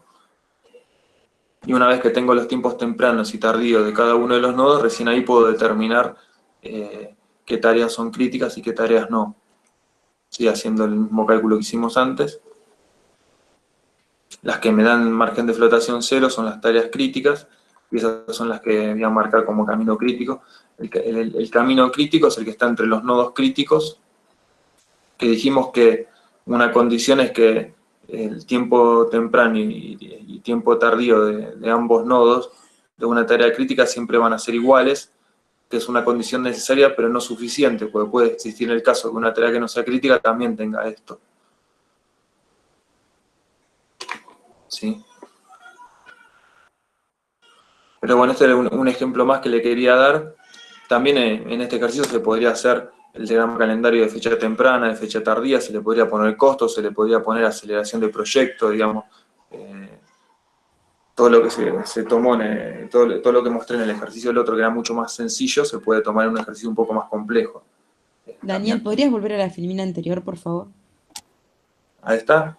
Y una vez que tengo los tiempos tempranos y tardíos de cada uno de los nodos, recién ahí puedo determinar qué tareas son críticas y qué tareas no. ¿Sí? Haciendo el mismo cálculo que hicimos antes. Las que me dan margen de flotación 0 son las tareas críticas, y esas son las que voy a marcar como camino crítico. El camino crítico es el que está entre los nodos críticos, que dijimos que una condición es que el tiempo temprano y tiempo tardío de ambos nodos de una tarea crítica siempre van a ser iguales, que es una condición necesaria pero no suficiente, porque puede existir el caso que una tarea que no sea crítica también tenga esto. ¿Sí? Pero bueno, este es un ejemplo más que le quería dar. También en este ejercicio se podría hacer el diagrama calendario de fecha temprana, de fecha tardía, se le podría poner costo, se le podría poner aceleración de proyecto, digamos. Todo lo que se tomó, todo lo que mostré en el ejercicio del otro, que era mucho más sencillo, se puede tomar en un ejercicio un poco más complejo. Daniel, ¿podrías volver a la filmina anterior, por favor? Ahí está.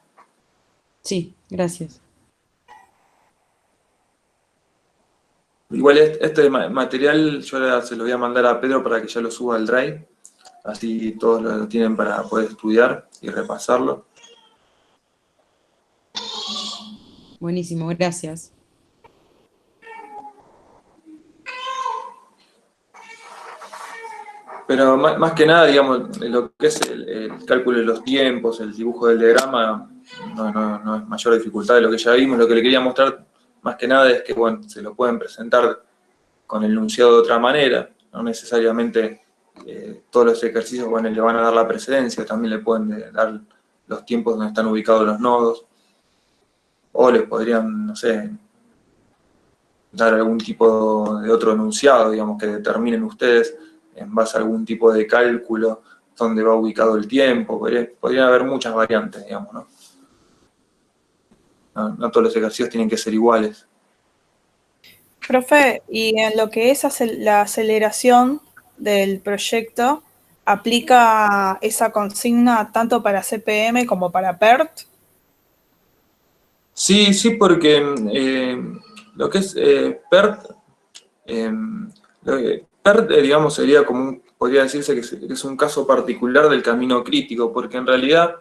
Sí, gracias. Igual este material yo ahora se lo voy a mandar a Pedro para que ya lo suba al Drive, así todos lo tienen para poder estudiar y repasarlo. Buenísimo, gracias. Pero más que nada, digamos, lo que es el cálculo de los tiempos, el dibujo del diagrama, no es mayor dificultad de lo que ya vimos. Lo que le quería mostrar más que nada es que, bueno, se lo pueden presentar con el enunciado de otra manera, no necesariamente todos los ejercicios, bueno, le van a dar la precedencia, también le pueden dar los tiempos donde están ubicados los nodos, o les podrían, no sé, dar algún tipo de otro enunciado, digamos, que determinen ustedes en base a algún tipo de cálculo donde va ubicado el tiempo. Podrían haber muchas variantes, digamos, ¿no? No todos los ejercicios tienen que ser iguales. Profe, y en lo que es la aceleración del proyecto, ¿aplica esa consigna tanto para CPM como para PERT? Sí, porque lo que es PERT, digamos, sería como podría decirse que es un caso particular del camino crítico, porque en realidad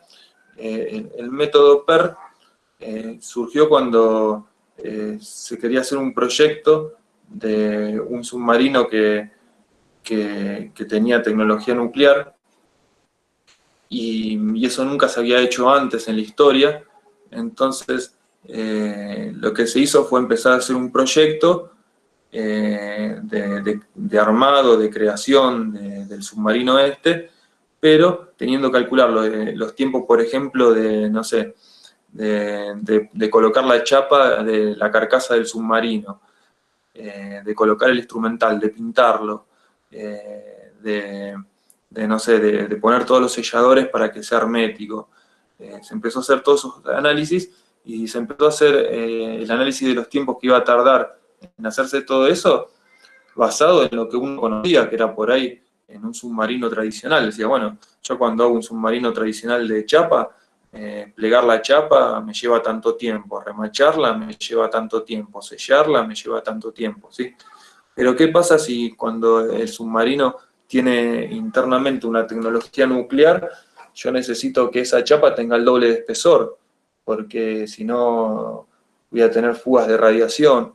el método PERT surgió cuando se quería hacer un proyecto de un submarino que tenía tecnología nuclear, y eso nunca se había hecho antes en la historia. Entonces, lo que se hizo fue empezar a hacer un proyecto de armado, de creación del submarino pero teniendo que calcular los tiempos, por ejemplo, no sé, de colocar la chapa de la carcasa del submarino, de colocar el instrumental, de pintarlo, no sé, de poner todos los selladores para que sea hermético. Se empezó a hacer todos esos análisis y se empezó a hacer el análisis de los tiempos que iba a tardar en hacerse todo eso, basado en lo que uno conocía, que era por ahí en un submarino tradicional. Decía, bueno, yo cuando hago un submarino tradicional de chapa, plegar la chapa me lleva tanto tiempo, remacharla me lleva tanto tiempo, sellarla me lleva tanto tiempo, ¿sí? Pero ¿qué pasa si cuando el submarino tiene internamente una tecnología nuclear, yo necesito que esa chapa tenga el doble de espesor, porque si no voy a tener fugas de radiación,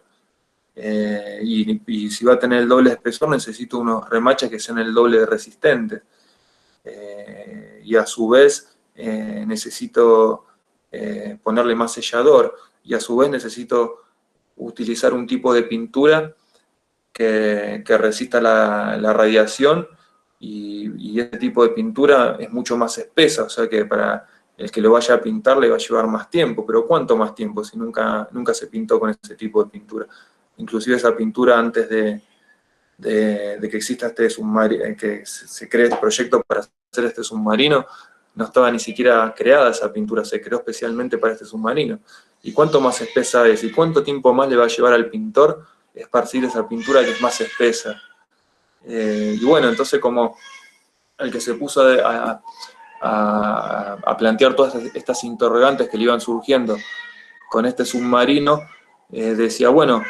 y si va a tener el doble de espesor necesito unos remaches que sean el doble de resistentes, y a su vez necesito ponerle más sellador, y a su vez necesito utilizar un tipo de pintura que resista la radiación, y este tipo de pintura es mucho más espesa, o sea que para el que lo vaya a pintar le va a llevar más tiempo. Pero ¿cuánto más tiempo si nunca se pintó con ese tipo de pintura? Inclusive esa pintura antes de que exista este submarino, que se cree este proyecto para hacer este submarino, no estaba ni siquiera creada esa pintura, se creó especialmente para este submarino. ¿Y cuánto más espesa es? ¿Y cuánto tiempo más le va a llevar al pintor esparcir esa pintura que es más espesa? Y bueno, entonces como el que se puso a plantear todas estas interrogantes que le iban surgiendo con este submarino, decía, bueno,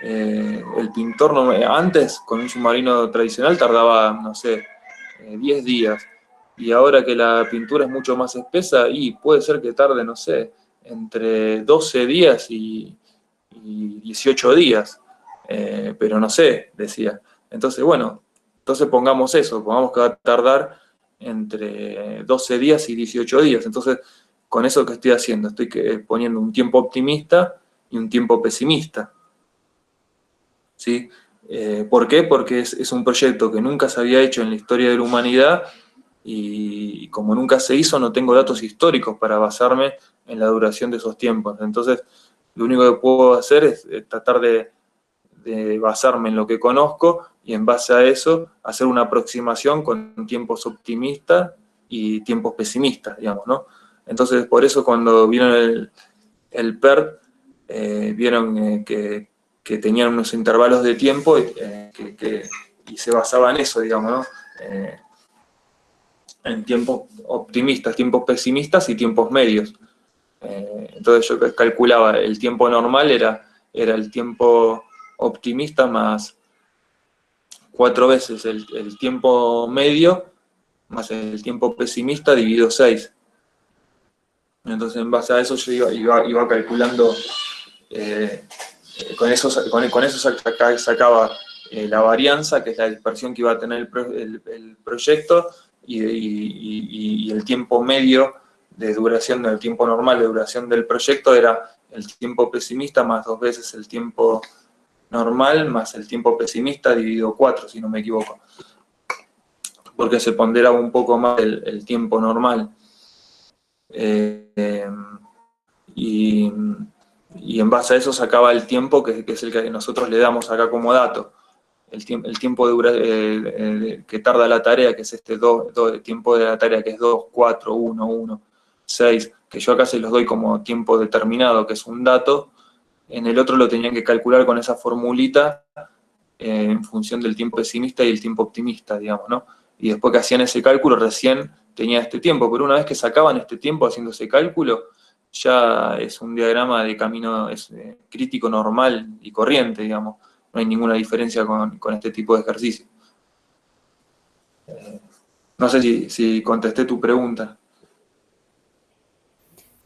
el pintor antes con un submarino tradicional tardaba, no sé, 10 días, y ahora que la pintura es mucho más espesa, y puede ser que tarde, no sé, entre 12 días y 18 días, pero no sé, decía. Entonces, bueno, entonces pongamos eso, pongamos que va a tardar entre 12 días y 18 días. Entonces, con eso que estoy haciendo, estoy poniendo un tiempo optimista y un tiempo pesimista. ¿Sí? ¿Por qué? Porque es un proyecto que nunca se había hecho en la historia de la humanidad, y como nunca se hizo, no tengo datos históricos para basarme en la duración de esos tiempos. Entonces, lo único que puedo hacer es tratar de basarme en lo que conozco, y en base a eso hacer una aproximación con tiempos optimistas y tiempos pesimistas, digamos, ¿no? Entonces, por eso cuando vieron el PERT, vieron que tenían unos intervalos de tiempo y se basaba en eso, digamos, ¿no? En tiempos optimistas, tiempos pesimistas y tiempos medios. Entonces yo calculaba el tiempo normal era el tiempo optimista más 4 veces el tiempo medio más el tiempo pesimista dividido 6. Entonces en base a eso yo iba calculando, con eso sacaba la varianza, que es la dispersión que iba a tener el proyecto, y el tiempo medio de duración, el tiempo normal de duración del proyecto era el tiempo pesimista más 2 veces el tiempo normal más el tiempo pesimista dividido 4, si no me equivoco, porque se ponderaba un poco más el tiempo normal. Y en base a eso sacaba el tiempo, que es el que nosotros le damos acá como dato, el tiempo que tarda la tarea, que es el tiempo de la tarea, que es 2, 4, 1, 1, 6, que yo acá se los doy como tiempo determinado, que es un dato. En el otro lo tenían que calcular con esa formulita en función del tiempo pesimista y el tiempo optimista, digamos, ¿no? Y después que hacían ese cálculo recién tenía este tiempo, pero una vez que sacaban este tiempo haciendo ese cálculo, ya es un diagrama de camino crítico normal y corriente, digamos. No hay ninguna diferencia con este tipo de ejercicio. No sé si contesté tu pregunta.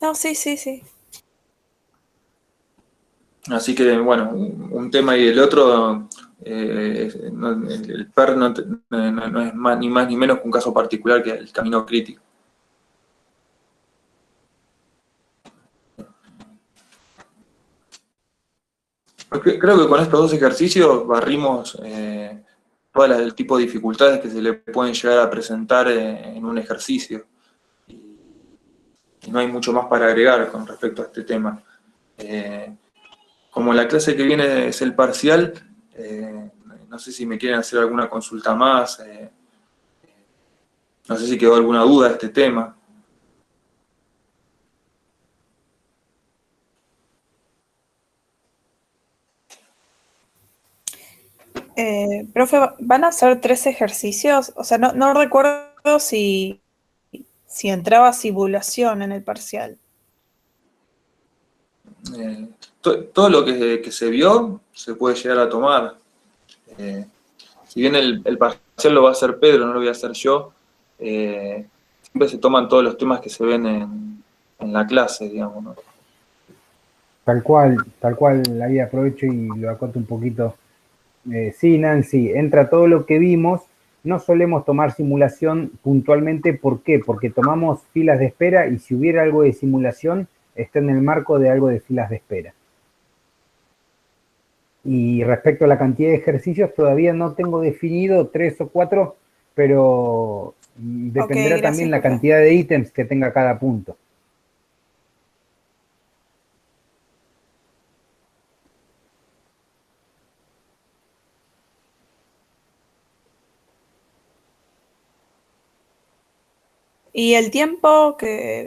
No, sí. Así que, bueno, un tema y el otro, el PER no es ni más ni menos que un caso particular que el camino crítico. Creo que con estos dos ejercicios barrimos todo el tipo de dificultades que se le pueden llegar a presentar en un ejercicio. Y no hay mucho más para agregar con respecto a este tema. Como la clase que viene es el parcial, no sé si me quieren hacer alguna consulta más, no sé si quedó alguna duda de este tema. Profe, ¿van a hacer 3 ejercicios? O sea, no recuerdo si entraba simulación en el parcial. Todo lo que se vio se puede llegar a tomar. Si bien el parcial lo va a hacer Pedro, no lo voy a hacer yo, siempre se toman todos los temas que se ven en la clase, digamos, ¿no? Tal cual, ahí aprovecho y lo acoto un poquito. Sí, Nancy, entra todo lo que vimos. No solemos tomar simulación puntualmente, ¿por qué? Porque tomamos filas de espera y si hubiera algo de simulación, está en el marco de algo de filas de espera. Y respecto a la cantidad de ejercicios, todavía no tengo definido 3 o 4, pero dependerá Ok, también la profe. cantidad de ítems que tenga cada punto. ¿Y el tiempo que